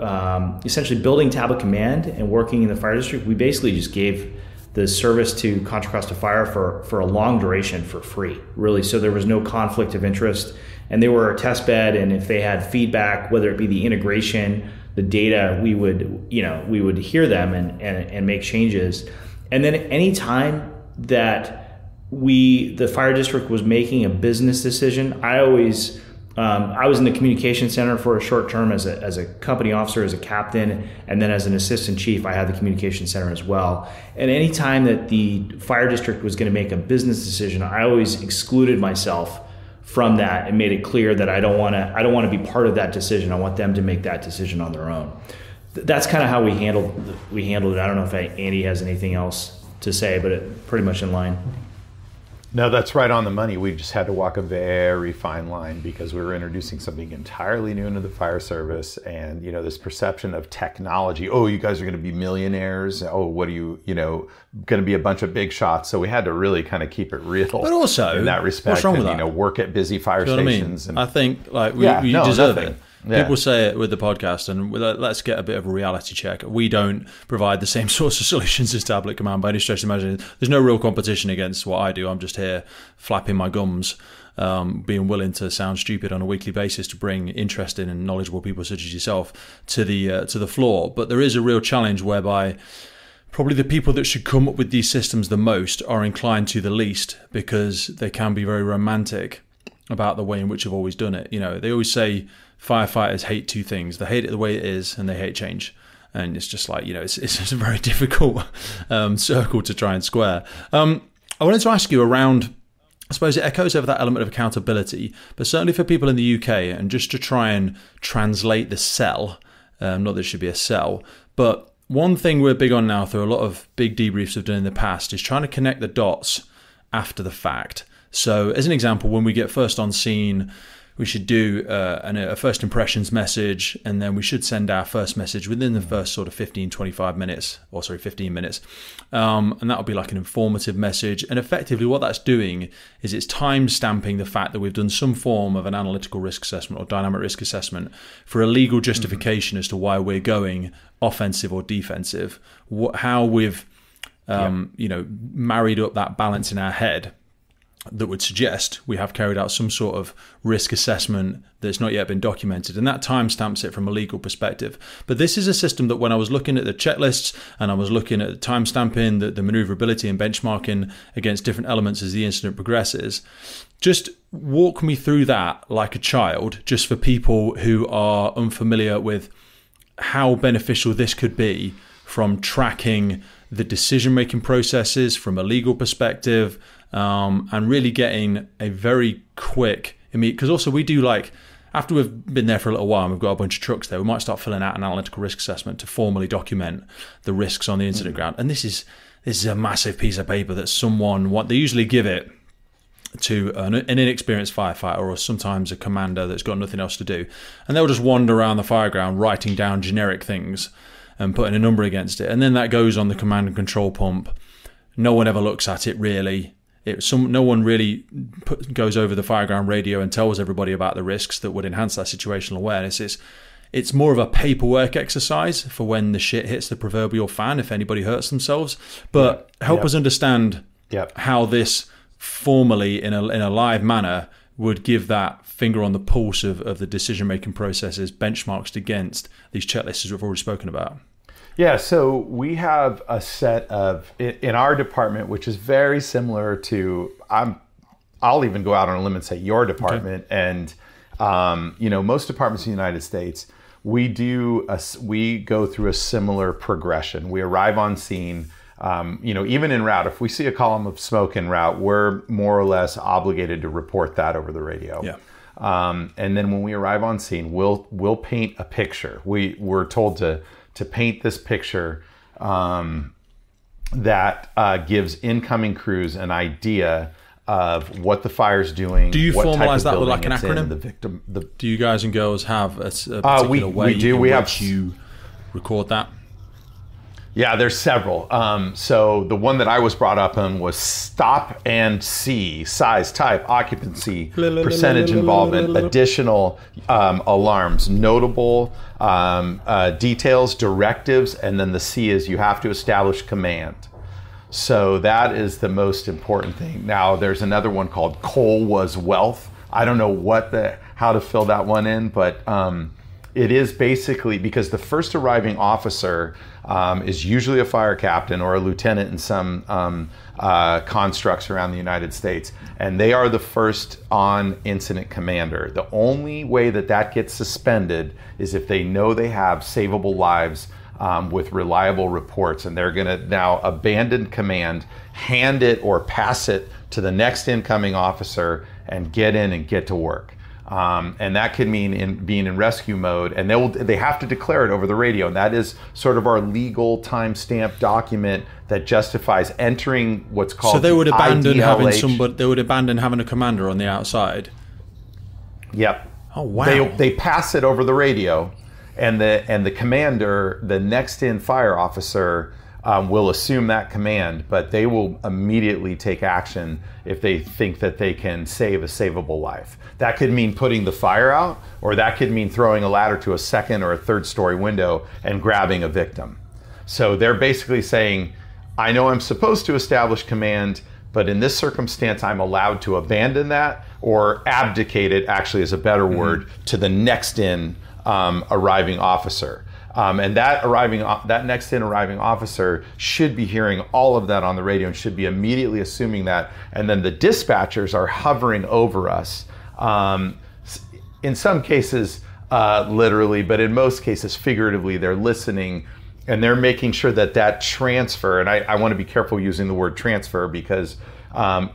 essentially building Tablet Command and working in the fire district, we basically just gave the service to Contra Costa Fire for a long duration for free, really. So there was no conflict of interest, and they were our test bed. And if they had feedback, whether it be the integration, the data, we would hear them and make changes. And then any time that the fire district was making a business decision, I always I was in the communication center for a short term as a company officer, as a captain, and then as an assistant chief, I had the communication center as well. And any time that the fire district was going to make a business decision, I always excluded myself from that and made it clear that I don't want to be part of that decision. I want them to make that decision on their own. That's kind of how we handled it. I don't know if Andy has anything else to say, but it pretty much in line. No, that's right on the money. We just had to walk a very fine line because we were introducing something entirely new into the fire service, and this perception of technology. Oh, you guys are going to be millionaires. Oh, what are you going to be a bunch of big shots? So we had to really kind of keep it real. But also, in that respect, what's wrong with that? Work at busy fire stations. I think we deserve nothing. it. Yeah. People say it with the podcast, and let's get a bit of a reality check. We don't provide the same sorts of solutions as Tablet Command by any stretch of the imagination. There's no real competition against what I do. I'm just here flapping my gums, being willing to sound stupid on a weekly basis to bring interesting and knowledgeable people such as yourself to the floor. But there is a real challenge whereby probably the people that should come up with these systems the most are inclined to the least, because they can be very romantic about the way in which they've always done it. They always say firefighters hate two things. They hate it the way it is, and they hate change. And it's just like, it's just a very difficult circle to try and square. I wanted to ask you around, I suppose it echoes over that element of accountability, but certainly for people in the UK, and just to try and translate the sell, not that it should be a sell, but one thing we're big on now through a lot of big debriefs we've done in the past is trying to connect the dots after the fact. So as an example, when we get first on scene, we should do a first impressions message, and then we should send our first message within the first sort of 15 minutes. And that'll be like an informative message. And effectively what that's doing is it's time stamping the fact that we've done some form of an analytical risk assessment or dynamic risk assessment for a legal justification as to why we're going offensive or defensive, how we've married up that balance in our head that would suggest we have carried out some sort of risk assessment that's not yet been documented, and that timestamps it from a legal perspective. But this is a system that when I was looking at the checklists and I was looking at timestamping, the maneuverability and benchmarking against different elements as the incident progresses, just walk me through that like a child, just for people who are unfamiliar with how beneficial this could be from tracking the decision-making processes from a legal perspective, and really getting a very quick, because also we do, like, after we've been there for a little while and we've got a bunch of trucks there, we might start filling out an analytical risk assessment to formally document the risks on the incident ground. And this is a massive piece of paper that they usually give it to an inexperienced firefighter or sometimes a commander that's got nothing else to do. And they'll just wander around the fire ground writing down generic things and putting a number against it. And then that goes on the command and control pump. No one ever looks at it really. No one really goes over the fireground radio and tells everybody about the risks that would enhance that situational awareness. It's more of a paperwork exercise for when the shit hits the proverbial fan, if anybody hurts themselves. But help us understand how this formally, in a live manner, would give that finger on the pulse of the decision-making processes benchmarked against these checklists we've already spoken about. Yeah, so we have a set of, in our department, which is very similar to, I'll even go out on a limb and say your department. Okay. And, most departments in the United States, we go through a similar progression. We arrive on scene, even en route. If we see a column of smoke en route, we're more or less obligated to report that over the radio. Yeah. And then when we arrive on scene, we'll paint a picture. We're told to paint this picture that gives incoming crews an idea of what the fire's doing. Do you formalize that with like an acronym? Do you guys and girls have a particular way in which you record that? Yeah, there's several. So the one that I was brought up on was stop and see, size, type, occupancy, percentage involvement, additional alarms, notable details, directives, and then the C is you have to establish command. So that is the most important thing. Now there's another one called coal was wealth. I don't know how to fill that one in, but It is basically because the first arriving officer is usually a fire captain or a lieutenant in some constructs around the United States, and they are the first on incident commander. The only way that that gets suspended is if they know they have savable lives with reliable reports, and they're going to now abandon command, hand it or pass it to the next incoming officer, and get in and get to work. And that could mean being in rescue mode, and they have to declare it over the radio. And that is sort of our legal timestamp document that justifies entering what's called. So they would abandon IDLH. They would abandon having a commander on the outside. Yep. Oh wow. They pass it over the radio, and the commander, the next in fire officer, will assume that command, but they will immediately take action if they think that they can save a savable life. That could mean putting the fire out, or that could mean throwing a ladder to a second or a third story window and grabbing a victim. So they're basically saying, I know I'm supposed to establish command, but in this circumstance, I'm allowed to abandon that or abdicate it, actually is a better word, to the next in arriving officer. And that next in arriving officer should be hearing all of that on the radio and should be immediately assuming that. And then the dispatchers are hovering over us. In some cases, literally, but in most cases, figuratively, they're listening and they're making sure that transfer, and I want to be careful using the word transfer because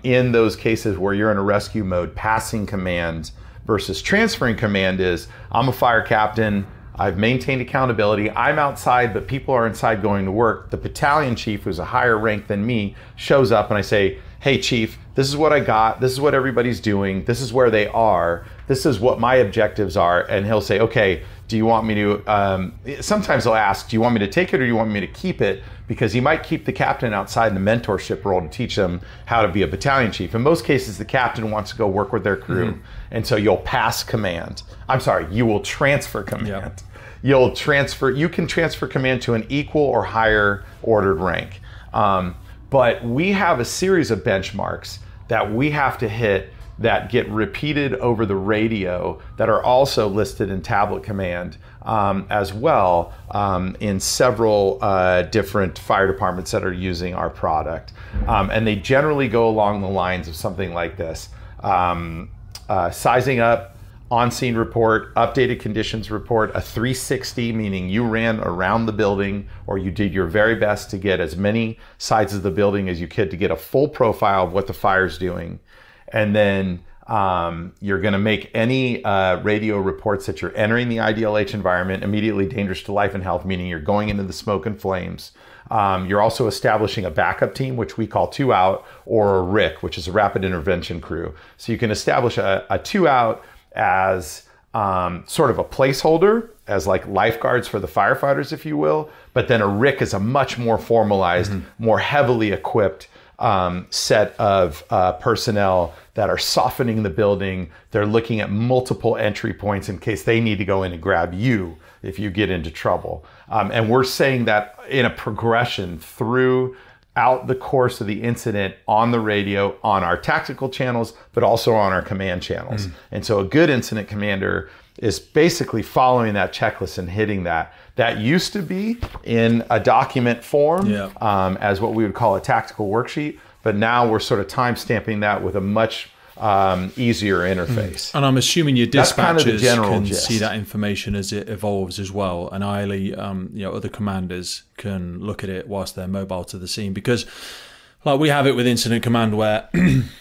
in those cases where you're in a rescue mode, passing command versus transferring command is, I'm a fire captain, I've maintained accountability, I'm outside, but people are inside going to work. The battalion chief, who's a higher rank than me, shows up and I say, hey chief, this is what I got, this is what everybody's doing, this is where they are, this is what my objectives are. And he'll say, okay, do you want me to, sometimes he'll ask, do you want me to take it or do you want me to keep it? Because he might keep the captain outside in the mentorship role to teach them how to be a battalion chief. In most cases, the captain wants to go work with their crew. And so you'll pass command. I'm sorry, you will transfer command. Yep. You can transfer command to an equal or higher ordered rank. But we have a series of benchmarks that we have to hit that get repeated over the radio that are also listed in tablet command as well in several different fire departments that are using our product. And they generally go along the lines of something like this. Sizing up, on-scene report, updated conditions report, a 360, meaning you ran around the building or you did your very best to get as many sides of the building as you could to get a full profile of what the fire's doing. And then you're going to make any radio reports that you're entering the IDLH environment immediately dangerous to life and health, meaning you're going into the smoke and flames. You're also establishing a backup team, which we call 2 out, or a RIC, which is a rapid intervention crew. So you can establish a 2 out as sort of a placeholder, as like lifeguards for the firefighters, if you will. But then a RIC is a much more formalized, more heavily equipped set of personnel that are softening the building. They're looking at multiple entry points in case they need to go in and grab you if you get into trouble. And we're saying that in a progression throughout the course of the incident on the radio, on our tactical channels, but also on our command channels. And so a good incident commander is basically following that checklist and hitting that. That used to be in a document form as what we would call a tactical worksheet, but now we're sort of time stamping that with a much easier interface. And I'm assuming your dispatchers can gist. see that information as it evolves as well, and ideally, other commanders can look at it whilst they're mobile to the scene, because like we have it with incident command where,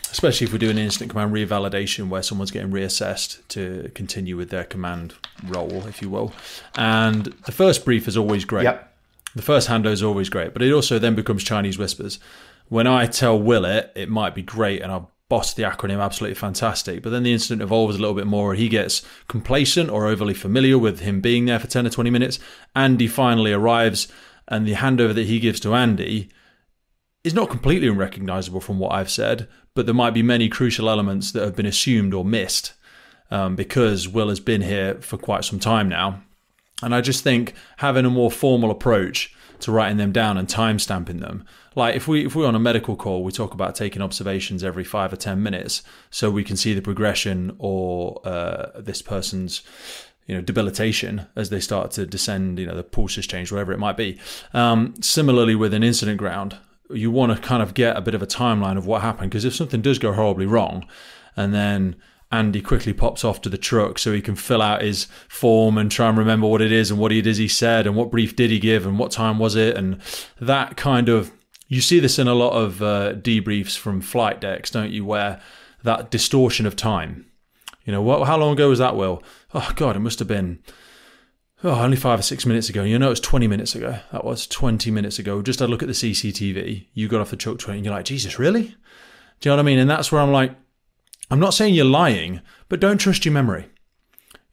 especially if we're doing incident command revalidation where someone's getting reassessed to continue with their command role, if you will. And the first brief is always great. The first handover is always great, but it also then becomes Chinese whispers. When I tell Will it might be great and I'll boss the acronym absolutely fantastic, but then the incident evolves a little bit more and he gets complacent or overly familiar with him being there for 10 or 20 minutes. Andy finally arrives and the handover that he gives to Andy is not completely unrecognizable from what I've said, but there might be many crucial elements that have been assumed or missed because Will has been here for quite some time now. And I just think having a more formal approach to writing them down and time stamping them, like if we're on a medical call, we talk about taking observations every 5 or 10 minutes so we can see the progression or this person's debilitation as they start to descend, the pulse has changed, whatever it might be. Similarly with an incident ground, you want to kind of get a bit of a timeline of what happened, because if something does go horribly wrong and then Andy quickly pops off to the truck so he can fill out his form and try and remember what it is and what it is he said and what brief did he give and what time was it, and that kind of, you see this in a lot of debriefs from flight decks, don't you, where that distortion of time. How long ago was that, Will? Oh God, it must have been only 5 or 6 minutes ago. It's 20 minutes ago. That was 20 minutes ago. Just had a look at the CCTV. You got off the truck and you're like, Jesus, really? Do you know what I mean? And that's where I'm like, I'm not saying you're lying, but don't trust your memory.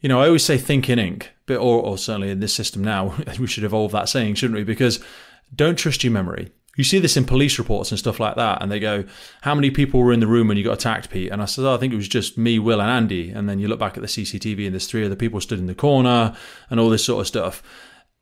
I always say think in ink, but or certainly in this system now, we should evolve that saying, shouldn't we? Because don't trust your memory. You see this in police reports and stuff like that, and they go, how many people were in the room when you got attacked, Pete? And I said, I think it was just me, Will, and Andy. And then you look back at the CCTV and there's 3 other people stood in the corner and all this sort of stuff.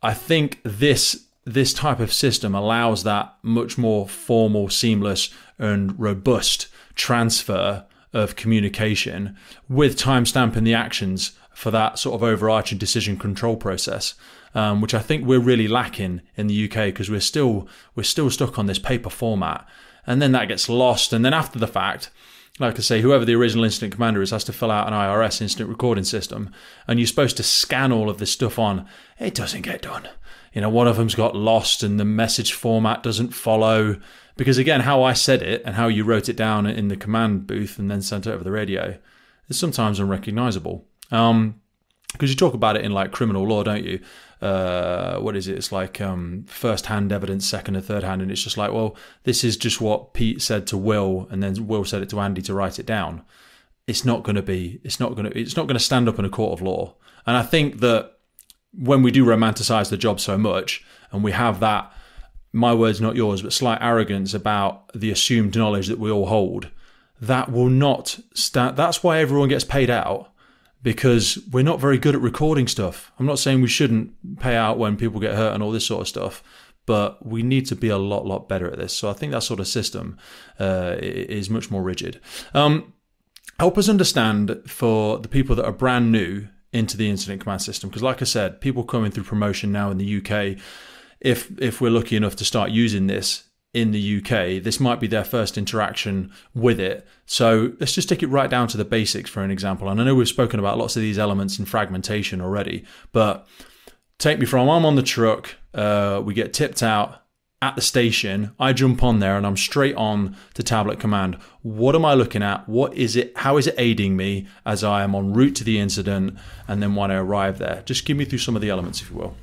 I think this type of system allows that much more formal, seamless, and robust transfer of communication with timestamping the actions for that sort of overarching decision control process, which I think we're really lacking in the UK, because we're still stuck on this paper format, and then that gets lost. And then after the fact, like I say, whoever the original incident commander is has to fill out an IRS incident recording system, and you're supposed to scan all of this stuff on. It doesn't get done. One of them's got lost and the message format doesn't follow, because again, how I said it and how you wrote it down in the command booth and then sent it over the radio is sometimes unrecognizable. Because you talk about it in like criminal law, don't you? What is it? It's like first-hand evidence, second and third hand, and it's just like, well, this is just what Pete said to Will, and then Will said it to Andy to write it down. It's not going to stand up in a court of law. And I think that when we do romanticize the job so much, and we have that, my words not yours, but slight arrogance about the assumed knowledge that we all hold, that will not stand. That's why everyone gets paid out, because we're not very good at recording stuff. I'm not saying we shouldn't pay out when people get hurt and all this sort of stuff, but we need to be a lot better at this. So I think that sort of system is much more rigid. Help us understand for the people that are brand new into the incident command system, because like I said, people coming through promotion now in the UK, if we're lucky enough to start using this in the UK, this might be their first interaction with it. So let's just take it right down to the basics for an example. And I know we've spoken about lots of these elements in fragmentation already, but take me from, I'm on the truck, we get tipped out at the station, I jump on there and I'm straight on to tablet command. What am I looking at? What is it? How is it aiding me as I am en route to the incident and then when I arrive there? Just give me through some of the elements, if you will.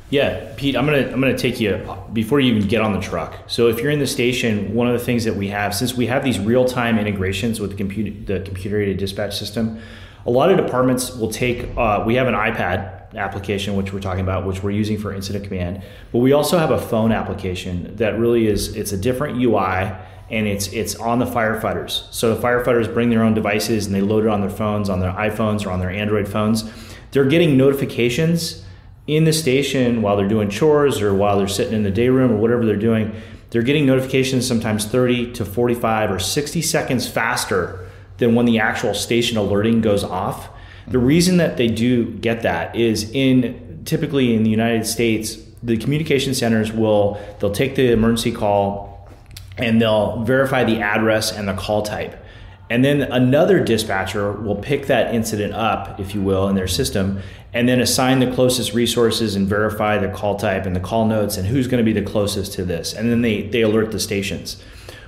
Yeah, Pete, I'm gonna take you before you even get on the truck. So if you're in the station, one of the things that we have, since we have these real-time integrations with the computer-aided dispatch system, a lot of departments will take, we have an iPad application, which we're talking about, which we're using for incident command, but we also have a phone application that really it's a different UI, and it's on the firefighters. So the firefighters bring their own devices and they load it on their phones, on their iPhones or on their Android phones. They're getting notifications in the station while they're doing chores or while they're sitting in the day room or whatever they're doing. They're getting notifications sometimes 30 to 45 or 60 seconds faster than when the actual station alerting goes off. The reason that they do get that is typically in the United States, the communication centers they'll take the emergency call and they'll verify the address and the call type. And then another dispatcher will pick that incident up, if you will, in their system, and then assign the closest resources and verify the call type and the call notes and who's going to be the closest to this. And then they alert the stations.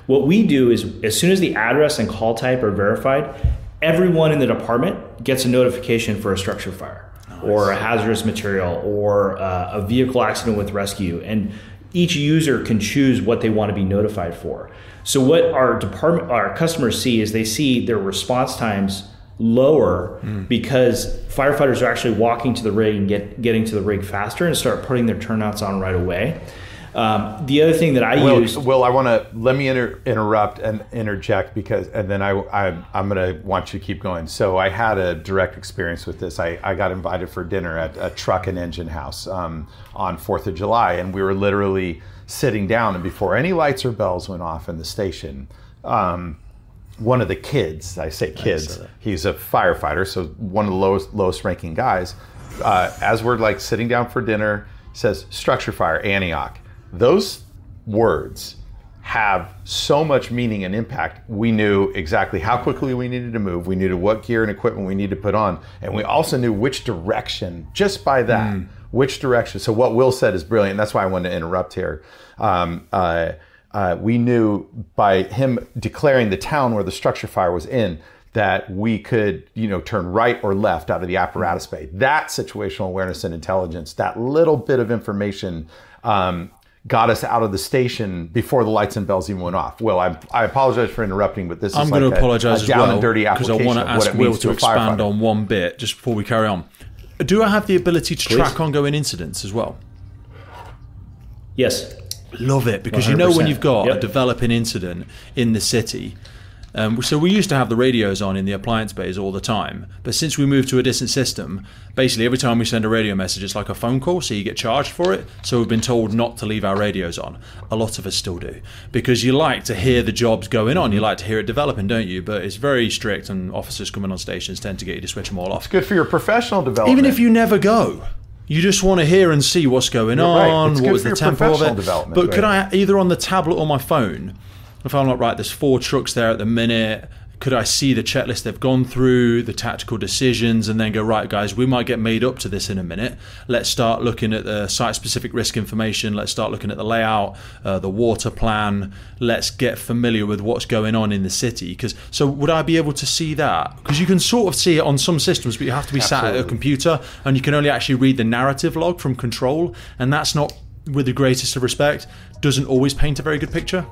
What we do is, as soon as the address and call type are verified, everyone in the department gets a notification for a structure fire. Nice. Or a hazardous material or a vehicle accident with rescue. And each user can choose what they want to be notified for. So what our customers see is they see their response times lower because firefighters are actually walking to the rig and getting to the rig faster and start putting their turnouts on right away. The other thing that I use... Will, let me interrupt and interject and then I'm going to want you to keep going. So I had a direct experience with this. I got invited for dinner at a truck and engine house on 4th of July, and we were literally sitting down, and before any lights or bells went off in the station, one of the kids, I say kids, he's a firefighter, so one of the lowest ranking guys, as we're like sitting down for dinner, says structure fire, Antioch. Those words have so much meaning and impact. We knew exactly how quickly we needed to move. We knew what gear and equipment we needed to put on. And we also knew which direction, just by that, which direction. So what Will said is brilliant. That's why I wanted to interrupt here. We knew by him declaring the town where the structure fire was in, that we could, turn right or left out of the apparatus bay. That situational awareness and intelligence, that little bit of information, got us out of the station before the lights and bells even went off. Will, I apologize for interrupting, but this is I'm like going to apologize a as down well, and dirty because I application want to of what ask it Will means to to a expand firefighter. on one bit just before we carry on. Do I have the ability to track ongoing incidents as well? Yes. Love it, because 100%. when you've got a developing incident in the city, so we used to have the radios on in the appliance bays all the time, but since we moved to a distant system, basically every time we send a radio message, it's like a phone call, so you get charged for it. So we've been told not to leave our radios on. A lot of us still do, because you like to hear the jobs going on, you like to hear it developing, don't you? But it's very strict, and officers coming on stations tend to get you to switch them all off. It's good for your professional development. Even if you never go, you just want to hear and see what's going on, what was the tempo of it. But could I, either on the tablet or my phone, if I'm like, right, there's 4 trucks there at the minute, could I see the checklist they've gone through, the tactical decisions, and then go, right, guys, we might get made up to this in a minute. Let's start looking at the site-specific risk information. Let's start looking at the layout, the water plan. Let's get familiar with what's going on in the city. So would I be able to see that? Because you can sort of see it on some systems, but you have to be sat at a computer, and you can only actually read the narrative log from control, and that's not, with the greatest of respect, doesn't always paint a very good picture.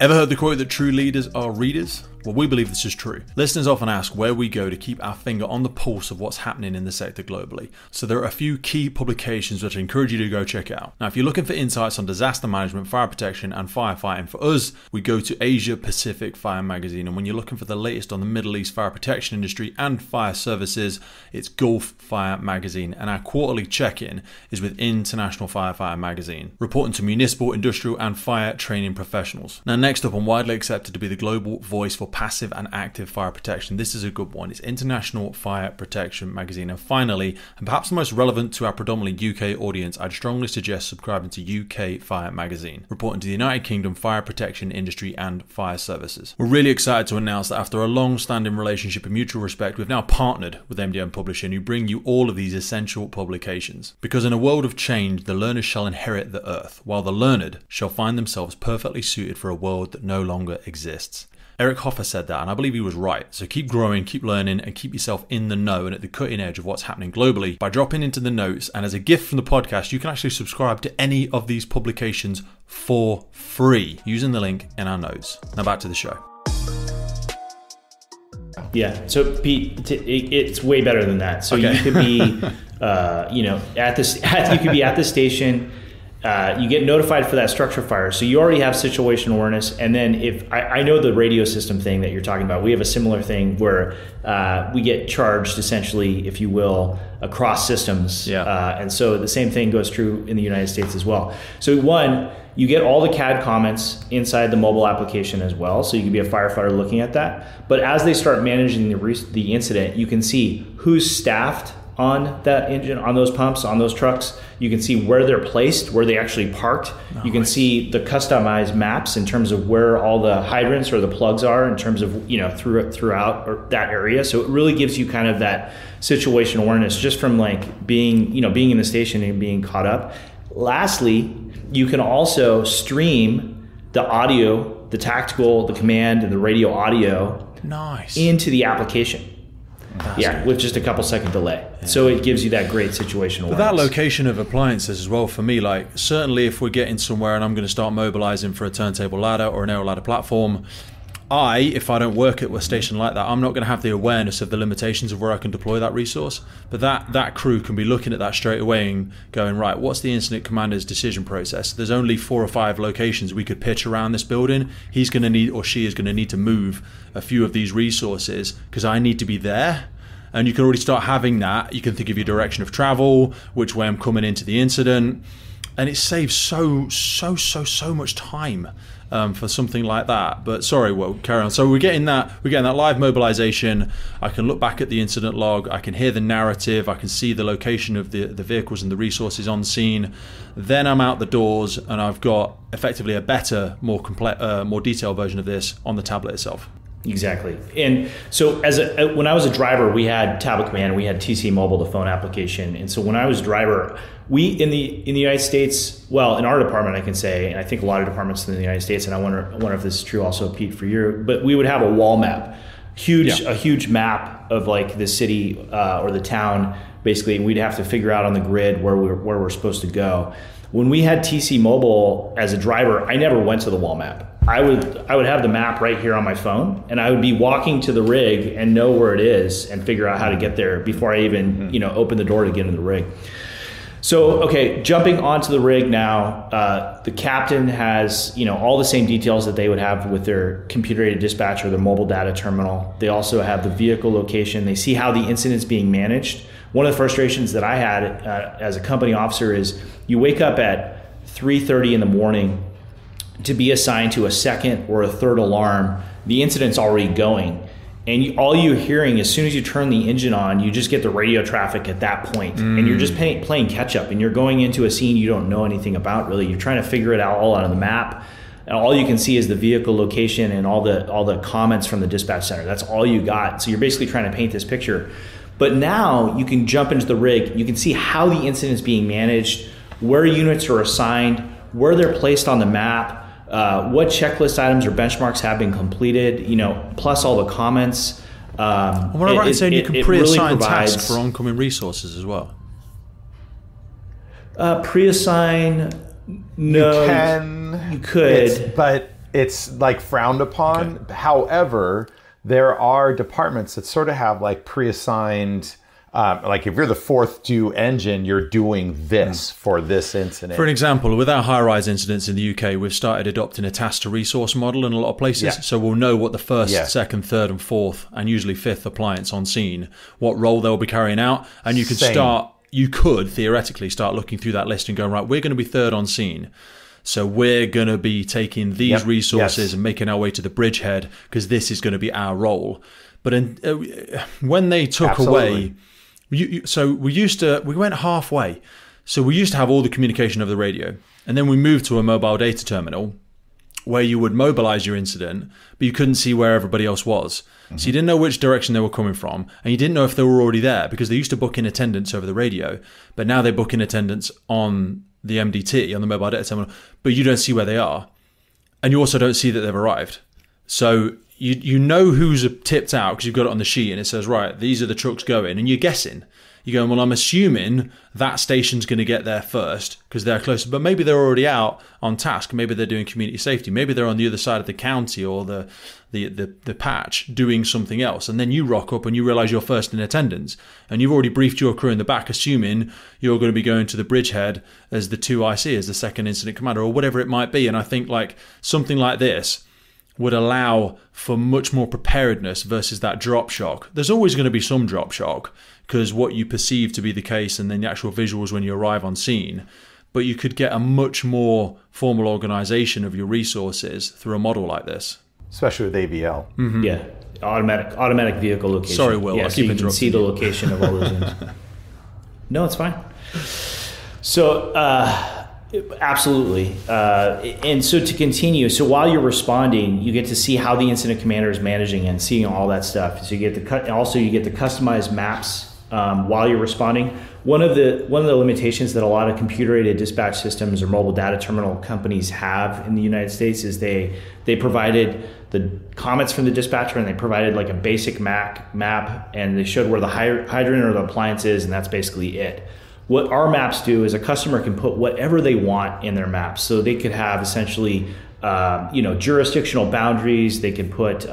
Ever heard the quote that true leaders are readers? Well, we believe this is true. Listeners often ask where we go to keep our finger on the pulse of what's happening in the sector globally. So there are a few key publications which I encourage you to go check out. Now, if you're looking for insights on disaster management, fire protection, and firefighting, for us, we go to Asia Pacific Fire Magazine. And when you're looking for the latest on the Middle East fire protection industry and fire services, it's Gulf Fire Magazine. And our quarterly check-in is with International Firefighter Magazine, reporting to municipal, industrial, and fire training professionals. Now, next up, and widely accepted to be the global voice for passive and active fire protection, this is a good one. It's International Fire Protection Magazine. And finally, and perhaps the most relevant to our predominantly UK audience, I'd strongly suggest subscribing to UK Fire Magazine, reporting to the United Kingdom fire protection industry and fire services. We're really excited to announce that after a long-standing relationship and mutual respect, we've now partnered with MDM Publishing, who bring you all of these essential publications. Because in a world of change, the learners shall inherit the earth, while the learned shall find themselves perfectly suited for a world that no longer exists. Eric Hoffer said that, and I believe he was right. So keep growing, keep learning, and keep yourself in the know and at the cutting edge of what's happening globally by dropping into the notes. And as a gift from the podcast, you can actually subscribe to any of these publications for free using the link in our notes. Now back to the show. Yeah. So Pete, it's way better than that. So you could be, you could be at the station. You get notified for that structure fire. So you already have situational awareness. And then if I know the radio system thing that you're talking about, we have a similar thing where we get charged essentially, if you will, across systems. Yeah. And so the same thing goes true in the United States as well. So one, you get all the CAD comments inside the mobile application as well. So you can be a firefighter looking at that. But as they start managing the incident, you can see who's staffed on that engine, on those pumps, on those trucks. You can see where they're placed, where they actually parked. You can see the customized maps in terms of where all the hydrants or the plugs are in terms of, throughout or that area. So it really gives you kind of that situational awareness just from like being in the station and being caught up. Lastly, you can also stream the audio, the tactical, the command, and the radio audio into the application. With just a couple second delay. Yeah. So it gives you that great situational awareness. But that location of appliances as well, for me, like certainly if we're getting somewhere and I'm going to start mobilizing for a turntable ladder or an aero ladder platform, if I don't work at a station like that, I'm not going to have the awareness of the limitations of where I can deploy that resource. But that crew can be looking at that straight away and going, right, what's the incident commander's decision process? There's only 4 or 5 locations we could pitch around this building. He's going to need, or she is going to need to move a few of these resources because I need to be there. And you can already start having that. You can think of your direction of travel, which way I'm coming into the incident. and it saves so much time for something like that. But sorry, well, carry on. So we're getting that live mobilization. I can look back at the incident log. I can hear the narrative. I can see the location of the vehicles and the resources on scene. Then I'm out the doors, and I've got effectively a better, more detailed version of this on the tablet itself. Exactly. And so when I was a driver, we had Tablet Command, we had TC Mobile, the phone application. And so when I was a driver, we in the United States, well, in our department, I can say, and I think a lot of departments in the United States, and I wonder if this is true also, Pete, for you, but we would have a wall map, a huge map of like the city or the town, basically, and we'd have to figure out on the grid where we're supposed to go. When we had TC Mobile as a driver, I never went to the wall map. I would have the map right here on my phone, and I would be walking to the rig and know where it is and figure out how to get there before I even open the door to get into the rig. So, okay, jumping onto the rig now, the captain has all the same details that they would have with their computer-aided dispatch or their mobile data terminal. They also have the vehicle location. They see how the incident's being managed. One of the frustrations that I had as a company officer is you wake up at 3:30 in the morning to be assigned to a second or a third alarm. The incident's already going. And all you're hearing, as soon as you turn the engine on, you just get the radio traffic at that point. And you're just playing catch up, and you're going into a scene you don't know anything about, really. You're trying to figure it out all out of the map. And all you can see is the vehicle location and all the comments from the dispatch center. That's all you got. So you're basically trying to paint this picture. But now you can jump into the rig. You can see how the incident is being managed, where units are assigned, where they're placed on the map, what checklist items or benchmarks have been completed, plus all the comments. What I'm right in saying you can pre-assign tasks for oncoming resources as well? Pre-assign, no. You could. But it's like frowned upon. Okay. However, there are departments that sort of have like pre-assigned, like if you're the fourth due engine, you're doing this for this incident. For an example, with our high-rise incidents in the UK, we've started adopting a task-to-resource model in a lot of places. Yeah. So we'll know what the first, second, third, and fourth, and usually fifth appliance on scene, what role they'll be carrying out. And you can you could theoretically start looking through that list and going, right, we're going to be third on scene. So we're going to be taking these resources and making our way to the bridgehead because this is going to be our role. But when they took away... So we went halfway. So we used to have all the communication over the radio, and then we moved to a mobile data terminal where you would mobilize your incident, but you couldn't see where everybody else was. Mm-hmm. So you didn't know which direction they were coming from, and you didn't know if they were already there because they used to book in attendance over the radio, but now they book in attendance on the MDT, on the mobile data terminal, but you don't see where they are. And you also don't see that they've arrived. So you know who's tipped out because you've got it on the sheet and it says, right, these are the trucks going, and you're guessing. You're going, well, I'm assuming that station's going to get there first because they're closer, but maybe they're already out on task. Maybe they're doing community safety. Maybe they're on the other side of the county or the patch doing something else. And then you rock up and you realize you're first in attendance and you've already briefed your crew in the back, assuming you're going to be going to the bridgehead as the 2IC, as the second incident commander or whatever it might be. And I think like something like this would allow for much more preparedness versus that drop shock. There's always going to be some drop shock because what you perceive to be the case and then the actual visuals when you arrive on scene. But you could get a much more formal organization of your resources through a model like this. Especially with AVL. Mm-hmm. Yeah, automatic vehicle location. Sorry, Will, I keep interrupting. You can see the location of all those things. No, it's fine. So, absolutely. And so to continue, so while you're responding, you get to see how the incident commander is managing and seeing all that stuff. So you get you get the customized maps while you're responding. One of the limitations that a lot of computer-aided dispatch systems or mobile data terminal companies have in the United States is they provided the comments from the dispatcher and they provided like a basic map and they showed where the hydrant or the appliance is, and that's basically it. What our maps do is a customer can put whatever they want in their maps. So they could have essentially, jurisdictional boundaries. They could put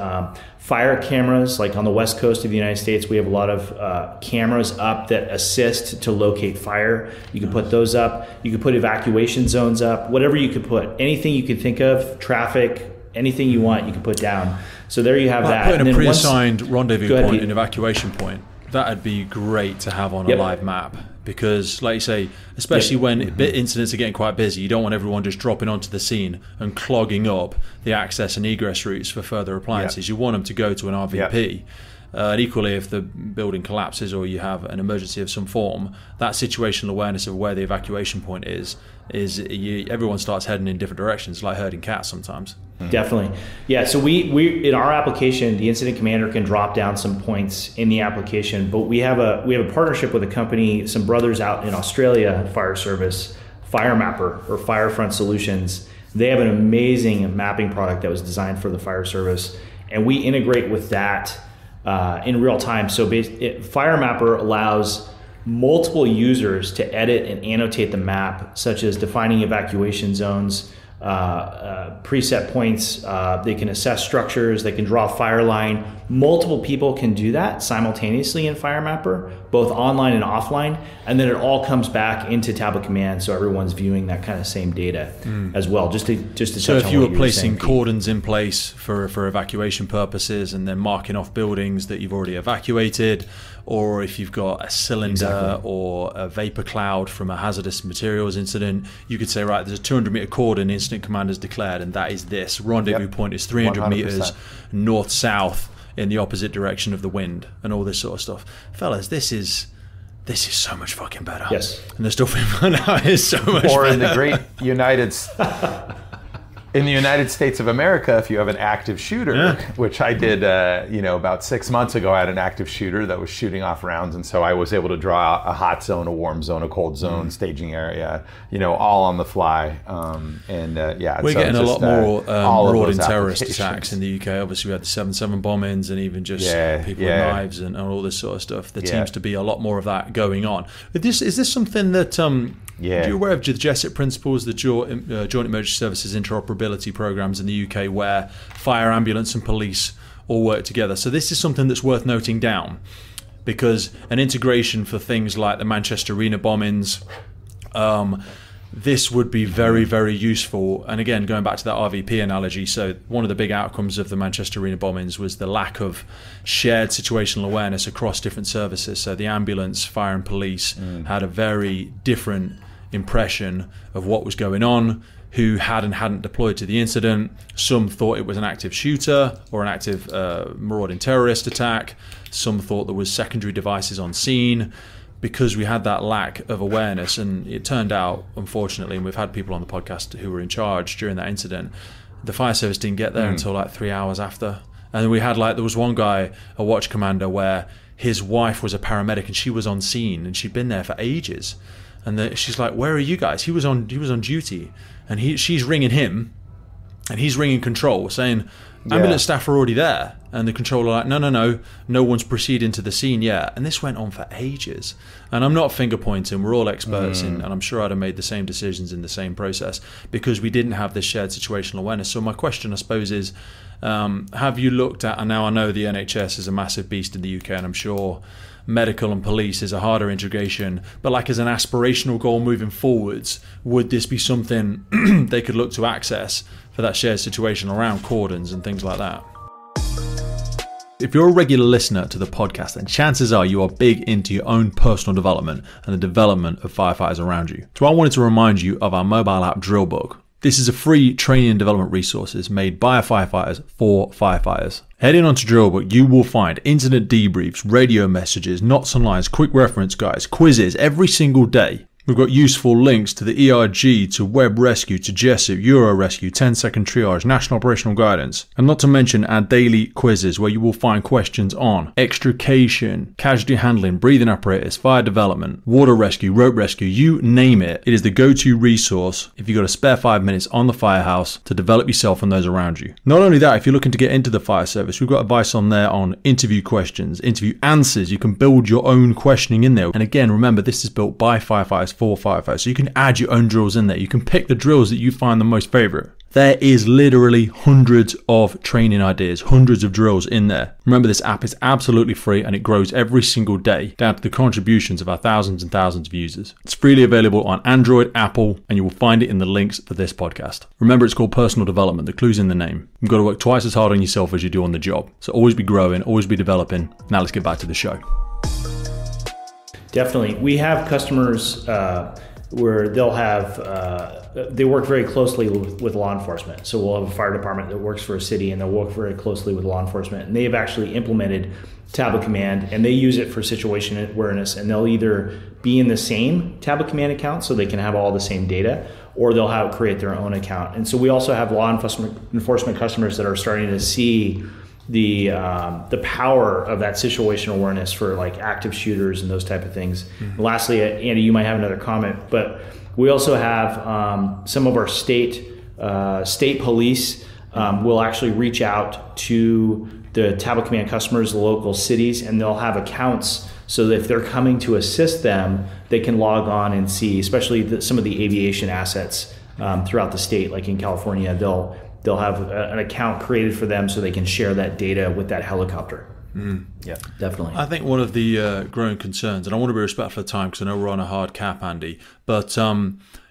fire cameras, like on the West Coast of the United States, we have a lot of cameras up that assist to locate fire. You can put those up. You could put evacuation zones up, whatever you could put. Anything you could think of, traffic, anything you want, you can put down. So there you have that. Putting a pre-assigned rendezvous point, an evacuation point. That'd be great to have on a live map Because, like you say, especially when incidents are getting quite busy, you don't want everyone just dropping onto the scene and clogging up the access and egress routes for further appliances. You want them to go to an RVP. And equally, if the building collapses or you have an emergency of some form, that situational awareness of where the evacuation point is everyone starts heading in different directions, like herding cats sometimes. Definitely. Yeah, so we in our application, the incident commander can drop down some points in the application, but we have a partnership with a company, some brothers out in Australia, fire service, FireMapper or Firefront Solutions. They have an amazing mapping product that was designed for the fire service, and we integrate with that in real time. So FireMapper allows multiple users to edit and annotate the map, such as defining evacuation zones, preset points. They can assess structures. They can draw a fire line. Multiple people can do that simultaneously in FireMapper, both online and offline, and then it all comes back into Tablet Command, so everyone's viewing that kind of same data as well. Just to so if you were placing cordons in place for evacuation purposes and then marking off buildings that you've already evacuated, or if you've got a cylinder or a vapor cloud from a hazardous materials incident, you could say, right, there's a 200-meter cordon incident commander's declared, and that is this. Rendezvous point is 300 meters north-south in the opposite direction of the wind, and all this sort of stuff. Fellas, this is so much fucking better. Yes. And the stuff we find out is so much better. Or in the great in the United States of America, if you have an active shooter, which I did, about 6 months ago, I had an active shooter that was shooting off rounds, and so I was able to draw a hot zone, a warm zone, a cold zone, staging area, all on the fly. We're getting a lot more marauding terrorist attacks in the UK. Obviously, we had the 7/7 bombings and even just people with knives and all this sort of stuff. There seems to be a lot more of that going on. Is this something that you're aware of the JESIP principles, the Joint Emergency Services Interoperability Programs in the UK, where fire, ambulance and police all work together? So this is something that's worth noting down, because an integration for things like the Manchester Arena bombings, this would be very, very useful. And again, going back to that RVP analogy, so one of the big outcomes of the Manchester Arena bombings was the lack of shared situational awareness across different services. So the ambulance, fire and police had a very different impression of what was going on, who had and hadn't deployed to the incident. Some thought it was an active shooter or an active marauding terrorist attack. Some thought there was secondary devices on scene, because we had that lack of awareness. And it turned out, unfortunately, and we've had people on the podcast who were in charge during that incident, the fire service didn't get there until like 3 hours after. And we had there was one guy, a watch commander, where his wife was a paramedic and she was on scene and she'd been there for ages. And she's like, "Where are you guys?" He was on duty, and she's ringing him, and he's ringing control, saying, "Ambulance staff are already there." And the controller like, no one's proceeding to the scene yet. And this went on for ages. And I'm not finger pointing, we're all experts and I'm sure I'd have made the same decisions in the same process, because we didn't have this shared situational awareness. So my question, I suppose, is, have you looked at, and now I know the NHS is a massive beast in the UK, and I'm sure medical and police is a harder integration, but as an aspirational goal moving forwards, would this be something they could look to access for that shared situation around cordons and things like that? If you're a regular listener to the podcast, then chances are you are big into your own personal development and the development of firefighters around you. So I wanted to remind you of our mobile app Drill Book. This is a free training and development resources made by firefighters for firefighters. Heading on to Drill Book, you will find incident debriefs, radio messages, knots and lines, quick reference guides, quizzes every single day. We've got useful links to the ERG, to Web Rescue, to JESIP, Euro Rescue, 10-second triage, National Operational Guidance, and not to mention our daily quizzes where you will find questions on extrication, casualty handling, breathing apparatus, fire development, water rescue, rope rescue, you name it. It is the go-to resource if you've got a spare 5 minutes on the firehouse to develop yourself and those around you. Not only that, if you're looking to get into the fire service, we've got advice on there on interview questions, interview answers. You can build your own questioning in there. And again, remember, this is built by firefighters for firefighters, so you can add your own drills in there. You can pick the drills that you find the most favorite. There is literally hundreds of training ideas, hundreds of drills in there. Remember, this app is absolutely free and it grows every single day down to the contributions of our thousands and thousands of users. It's freely available on Android, Apple, and you will find it in the links for this podcast. Remember, it's called personal development. The clue's in the name. You've got to work twice as hard on yourself as you do on the job. So always be growing, always be developing. Now let's get back to the show. Definitely. We have customers where they'll have, they work very closely with law enforcement. So we'll have a fire department that works for a city and they'll work very closely with law enforcement. And they've actually implemented Tablet Command and they use it for situation awareness, and they'll either be in the same Tablet Command account so they can have all the same data, or they'll create their own account. And so we also have law enforcement customers that are starting to see the power of that situational awareness for like active shooters and those type of things. Mm-hmm. Lastly, Andy, you might have another comment, but we also have some of our state police will actually reach out to the Tablet Command customers, the local cities, and they'll have accounts so that if they're coming to assist them, they can log on and see, especially some of the aviation assets throughout the state, like in California, they'll have an account created for them so they can share that data with that helicopter. Mm. Yeah, definitely. I think one of the growing concerns, and I want to be respectful of time because I know we're on a hard cap, Andy, but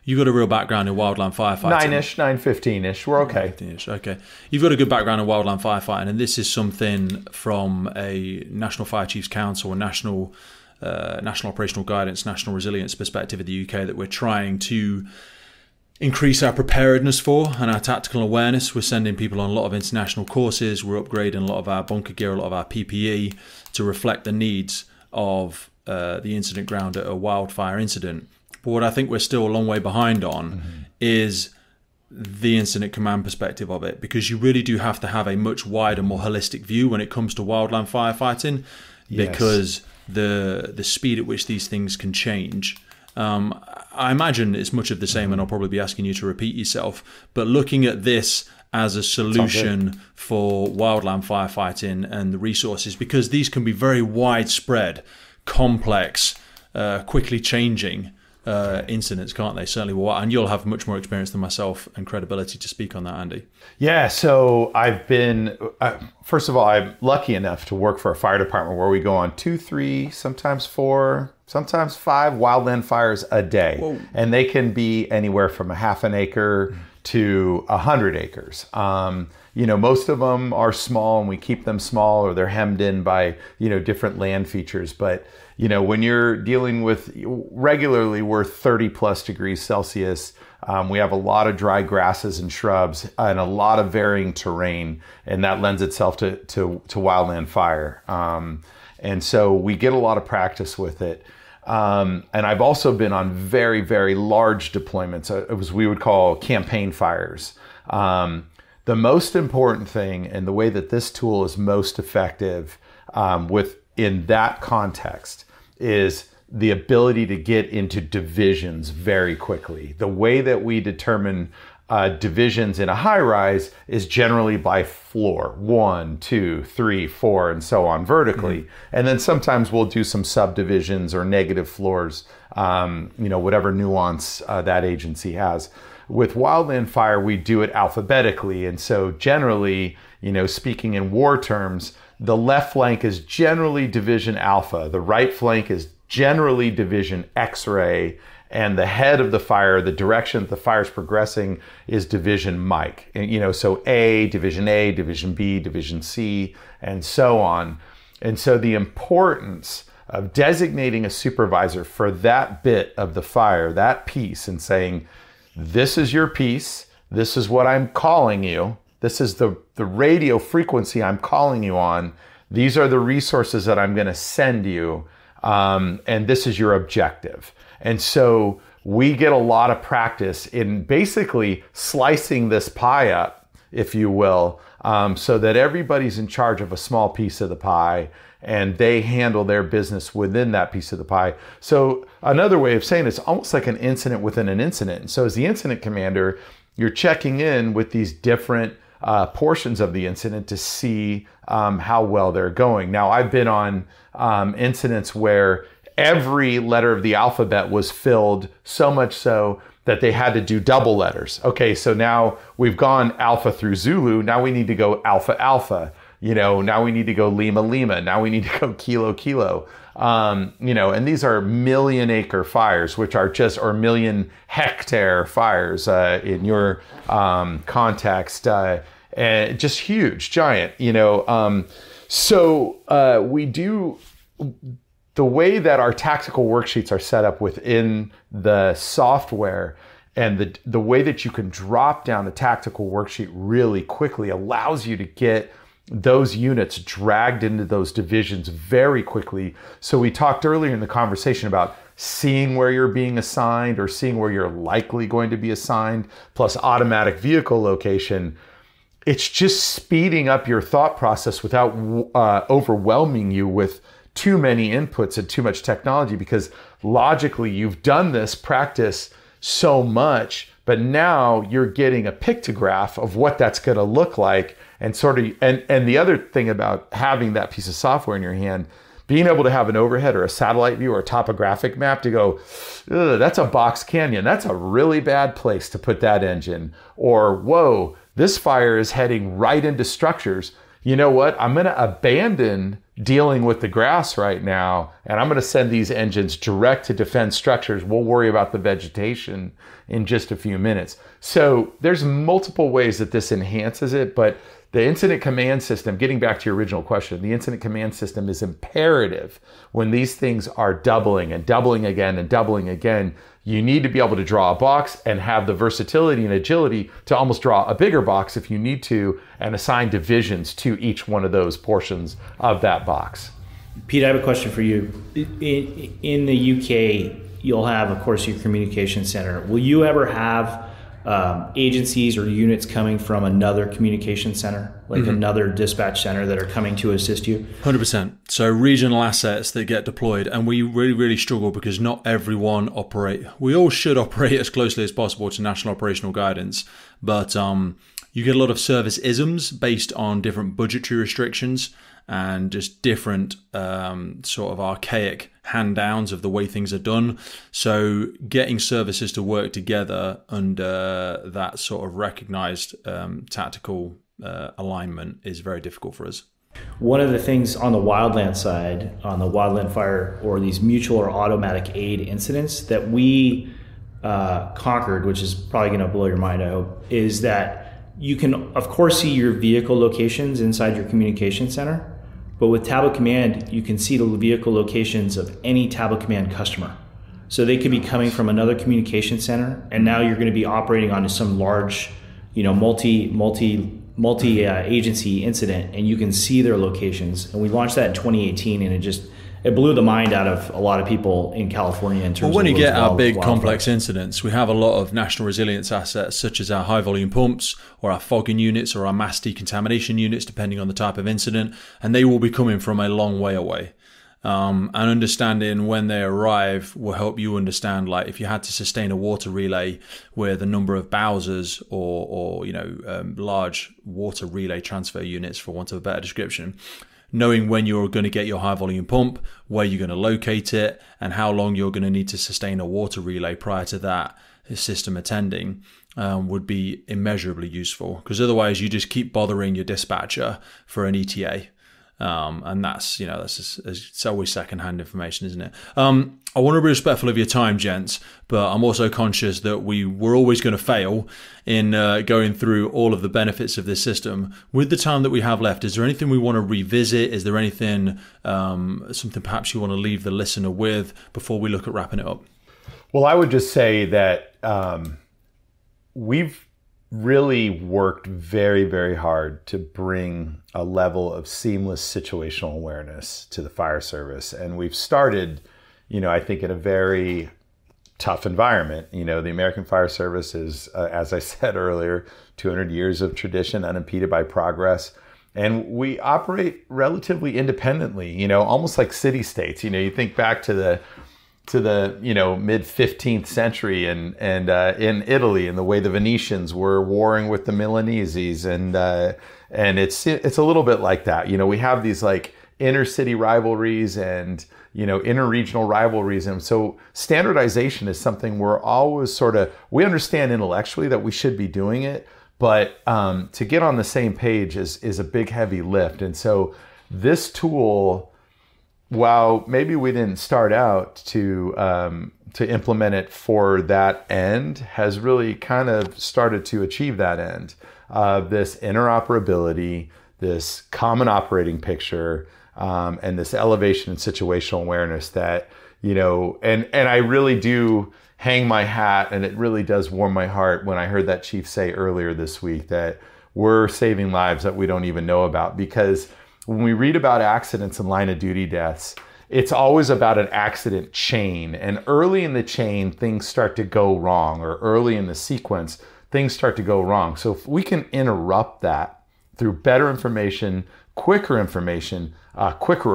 you've got a real background in wildland firefighting. 9:15-ish. We're okay. 9:15-ish, okay. You've got a good background in wildland firefighting, and this is something from a National Fire Chiefs Council, a national operational guidance, national resilience perspective of the UK that we're trying to increase our preparedness for and our tactical awareness. We're sending people on a lot of international courses. We're upgrading a lot of our bunker gear, a lot of our PPE to reflect the needs of the incident ground at a wildfire incident. But what I think we're still a long way behind on is the incident command perspective of it, because you really do have to have a much wider, more holistic view when it comes to wildland firefighting, because the speed at which these things can change. I imagine it's much of the same, and I'll probably be asking you to repeat yourself, but looking at this as a solution for wildland firefighting and the resources, because these can be very widespread, complex, quickly changing incidents, can't they? Certainly, and you'll have much more experience than myself and credibility to speak on that, Andy. Yeah, so I've been, first of all, I'm lucky enough to work for a fire department where we go on 2, 3, sometimes 4, sometimes 5 wildland fires a day. Whoa. And they can be anywhere from a half an acre to 100 acres. Most of them are small and we keep them small, or they're hemmed in by, different land features. But, when you're dealing with regularly, we're 30 plus degrees Celsius. We have a lot of dry grasses and shrubs and a lot of varying terrain, and that lends itself to wildland fire. And so we get a lot of practice with it. And I've also been on very, very large deployments. It was, we would call campaign fires. The most important thing, and the way that this tool is most effective in that context, is the ability to get into divisions very quickly. The way that we determine divisions in a high rise is generally by floor, 1, 2, 3, 4, and so on vertically. Mm-hmm. And then sometimes we'll do some subdivisions or negative floors, whatever nuance that agency has. With wildland fire, we do it alphabetically. And so generally, speaking in war terms, the left flank is generally division alpha. The right flank is generally division X-ray. And the head of the fire, the direction that the fire is progressing, is division Mike. And, so Division A, Division B, Division C, and so on. And so the importance of designating a supervisor for that bit of the fire, that piece, and saying, this is your piece, this is what I'm calling you, this is the radio frequency I'm calling you on, these are the resources that I'm going to send you, and this is your objective. And so we get a lot of practice in basically slicing this pie up, if you will, so that everybody's in charge of a small piece of the pie and they handle their business within that piece of the pie. So another way of saying it's almost like an incident within an incident. And so as the incident commander, you're checking in with these different portions of the incident to see how well they're going. Now, I've been on incidents where every letter of the alphabet was filled, so much so that they had to do double letters. Okay, so now we've gone Alpha through Zulu. Now we need to go Alpha Alpha. Now we need to go Lima Lima. Now we need to go Kilo Kilo. And these are million-acre fires, which are or million-hectare fires in your context. And just huge, giant. So we do. the way that our tactical worksheets are set up within the software and the way that you can drop down a tactical worksheet really quickly allows you to get those units dragged into those divisions very quickly. So we talked earlier in the conversation about seeing where you're being assigned or seeing where you're likely going to be assigned, plus automatic vehicle location. It's just speeding up your thought process without overwhelming you with too many inputs and too much technology, because logically you've done this practice so much, but now you're getting a pictograph of what that's going to look like. And and the other thing about having that piece of software in your hand, being able to have an overhead or a satellite view or a topographic map to go, that's a box canyon. That's a really bad place to put that engine. Or, whoa, this fire is heading right into structures. You know what? I'm going to abandon dealing with the grass right now, and I'm going to send these engines direct to defend structures. We'll worry about the vegetation in just a few minutes. So there's multiple ways that this enhances it, but the incident command system, getting back to your original question, the incident command system is imperative when these things are doubling and doubling again and doubling again. You need to be able to draw a box and have the versatility and agility to almost draw a bigger box if you need to, and assign divisions to each one of those portions of that box. Pete, I have a question for you. In the UK, you'll have, of course, your communication center. Will you ever have agencies or units coming from another communication center, like another dispatch center, that are coming to assist you? 100%. So regional assets that get deployed, and we really, really struggle because not everyone operate. We all should operate as closely as possible to national operational guidance, but you get a lot of service isms based on different budgetary restrictions and just different sort of archaic hand downs of the way things are done. So getting services to work together under that sort of recognized tactical alignment is very difficult for us. One of the things on the wildland side, on the wildland fire or these mutual or automatic aid incidents that we conquered, which is probably going to blow your mind, I hope, is that you can, of course, see your vehicle locations inside your communication center, but with Tablet Command, you can see the vehicle locations of any Tablet Command customer. So they could be coming from another communication center, and now you're going to be operating onto some large, multi-agency incident, and you can see their locations. And we launched that in 2018, and it blew the mind out of a lot of people in California in terms well, when of you get our big wildfire. complex incidents, we have a lot of national resilience assets such as our high volume pumps or our fogging units or our mass decontamination units, depending on the type of incident, and they will be coming from a long way away. And understanding when they arrive will help you understand, like if you had to sustain a water relay with a number of Bowsers or large water relay transfer units, for want of a better description, knowing when you're going to get your high volume pump, where you're going to locate it, and how long you're going to need to sustain a water relay prior to that system attending would be immeasurably useful, because otherwise you just keep bothering your dispatcher for an ETA. And that's it's always secondhand information, isn't it? I want to be respectful of your time, gents, but I'm also conscious that we're always going to fail in going through all of the benefits of this system. With the time that we have left, is there anything we want to revisit? Is there anything, something perhaps you want to leave the listener with before we look at wrapping it up? Well, I would just say that we've really worked very, very hard to bring a level of seamless situational awareness to the fire service. And we've started, I think, in a very tough environment. The American Fire Service is, as I said earlier, 200 years of tradition, unimpeded by progress. And we operate relatively independently, almost like city states. You think back to the mid 15th century and in Italy, and the way the Venetians were warring with the Milanese, and it's a little bit like that. We have these like inner city rivalries and interregional rivalries, and so standardization is something we're always we understand intellectually that we should be doing it, but to get on the same page is a big heavy lift. And so this tool, while maybe we didn't start out to implement it for that end, has really kind of started to achieve that end of this interoperability, this common operating picture, and this elevation in situational awareness that, and I really do hang my hat, and it really does warm my heart when I heard that chief say earlier this week that we're saving lives that we don't even know about. Because when we read about accidents and line of duty deaths, it's always about an accident chain. And early in the chain, things start to go wrong, or early in the sequence, things start to go wrong. So if we can interrupt that through better information, quicker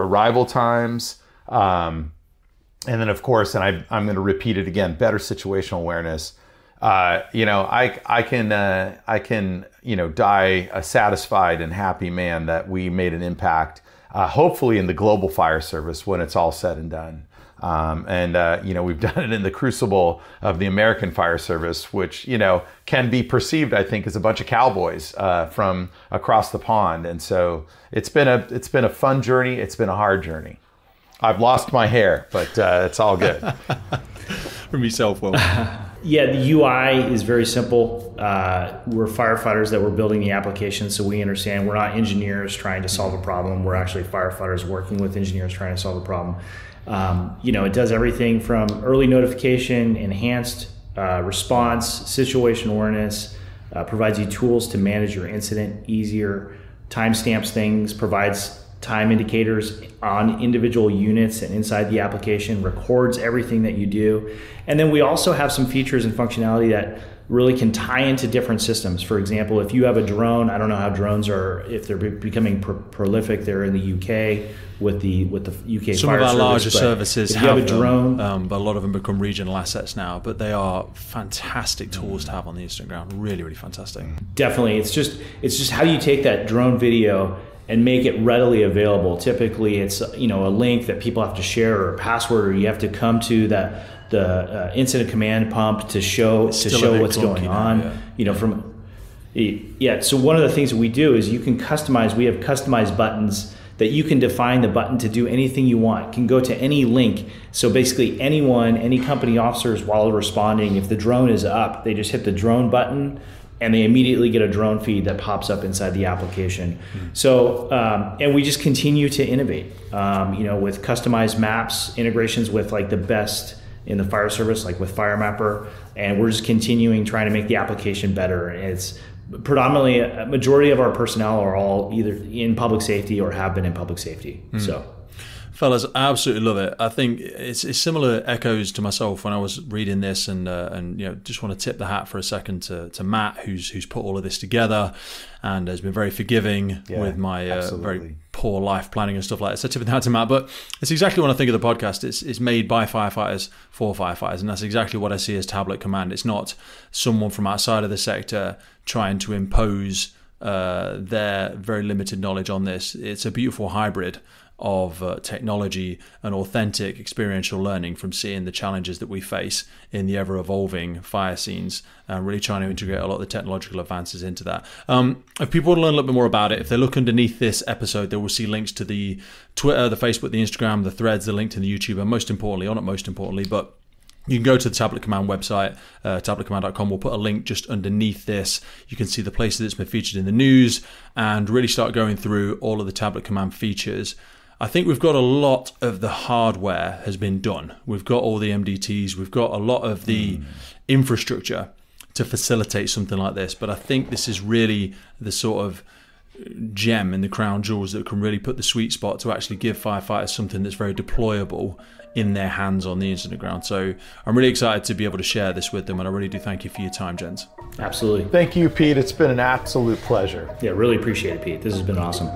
arrival times, and then of course, and I'm going to repeat it again, better situational awareness. I can die a satisfied and happy man that we made an impact, hopefully in the global fire service when it's all said and done. We've done it in the crucible of the American fire service, which, can be perceived, I think, as a bunch of cowboys from across the pond. And so it's been a fun journey. It's been a hard journey. I've lost my hair, but it's all good. From yourself, Will. Yeah, the UI is very simple. We're firefighters that we're building the application, so we understand we're not engineers trying to solve a problem. We're actually firefighters working with engineers trying to solve a problem. It does everything from early notification, enhanced response, situational awareness, provides you tools to manage your incident easier, timestamps things, provides time indicators on individual units and inside the application, records everything that you do. And then we also have some features and functionality that really can tie into different systems. For example, if you have a drone, I don't know how drones are, if they're becoming prolific, they're in the UK with the UK Some fire of our service, larger services have a drone, but a lot of them become regional assets now. But they are fantastic tools to have on the instant ground. Really, really fantastic. Definitely. It's just how do you take that drone video and make it readily available. Typically, it's a link that people have to share, or a password, or you have to come to the incident command pump to show what's going on. So one of the things that we do is you can customize. We have customized buttons that you can define the button to do anything you want. It can go to any link. So basically, any company officers, while responding, if the drone is up, they just hit the drone button, and they immediately get a drone feed that pops up inside the application. Mm-hmm. So, and we just continue to innovate, with customized maps, integrations with like the best in the fire service, like with FireMapper, and we're just continuing trying to make the application better. And it's predominantly, a majority of our personnel are all either in public safety or have been in public safety. Mm-hmm. So. Fellas, I absolutely love it. I think it's similar echoes to myself when I was reading this, and just want to tip the hat for a second to Matt, who's put all of this together and has been very forgiving with my very poor life planning and stuff like that. So tip the hat to Matt. But it's exactly what I think of the podcast. It's made by firefighters for firefighters, and that's exactly what I see as Tablet Command. It's not someone from outside of the sector trying to impose their very limited knowledge on this. It's a beautiful hybrid of technology and authentic experiential learning from seeing the challenges that we face in the ever-evolving fire scenes, and really trying to integrate a lot of the technological advances into that. If people want to learn a little bit more about it, if they look underneath this episode, they will see links to the Twitter, the Facebook, the Instagram, the Threads, the link to the YouTube, and most importantly, but you can go to the Tablet Command website, tabletcommand.com. We'll put a link just underneath this. You can see the places it's been featured in the news and really start going through all of the Tablet Command features. I think we've got a lot of the hardware has been done. We've got all the MDTs. We've got a lot of the infrastructure to facilitate something like this. But I think this is really the sort of gem in the crown jewels that can really put the sweet spot to actually give firefighters something that's very deployable in their hands on the incident ground. So I'm really excited to be able to share this with them, and I really do thank you for your time, gents. Absolutely. Thank you, Pete. It's been an absolute pleasure. Yeah, really appreciate it, Pete. This has been awesome.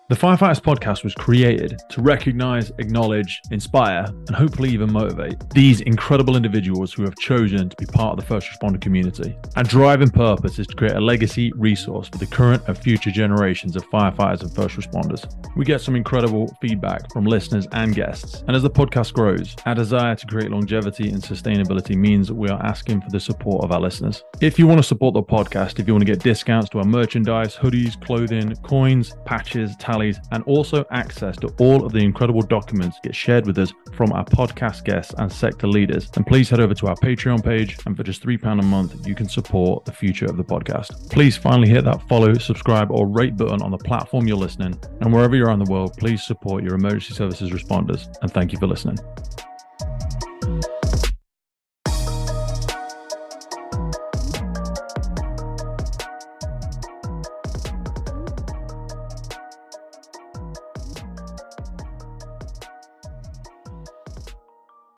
The Firefighters podcast was created to recognize, acknowledge, inspire, and hopefully even motivate these incredible individuals who have chosen to be part of the first responder community. Our driving purpose is to create a legacy resource for the current and future generations of firefighters and first responders. We get some incredible feedback from listeners and guests, and as the podcast grows, our desire to create longevity and sustainability means that we are asking for the support of our listeners. If you want to support the podcast, if you want to get discounts to our merchandise, hoodies, clothing, coins, patches, tally tallies, and also access to all of the incredible documents get shared with us from our podcast guests and sector leaders, then please head over to our Patreon page, and for just £3 a month, you can support the future of the podcast. Please finally hit that follow, subscribe, or rate button on the platform you're listening, and wherever you're in the world, please support your emergency services responders, and thank you for listening.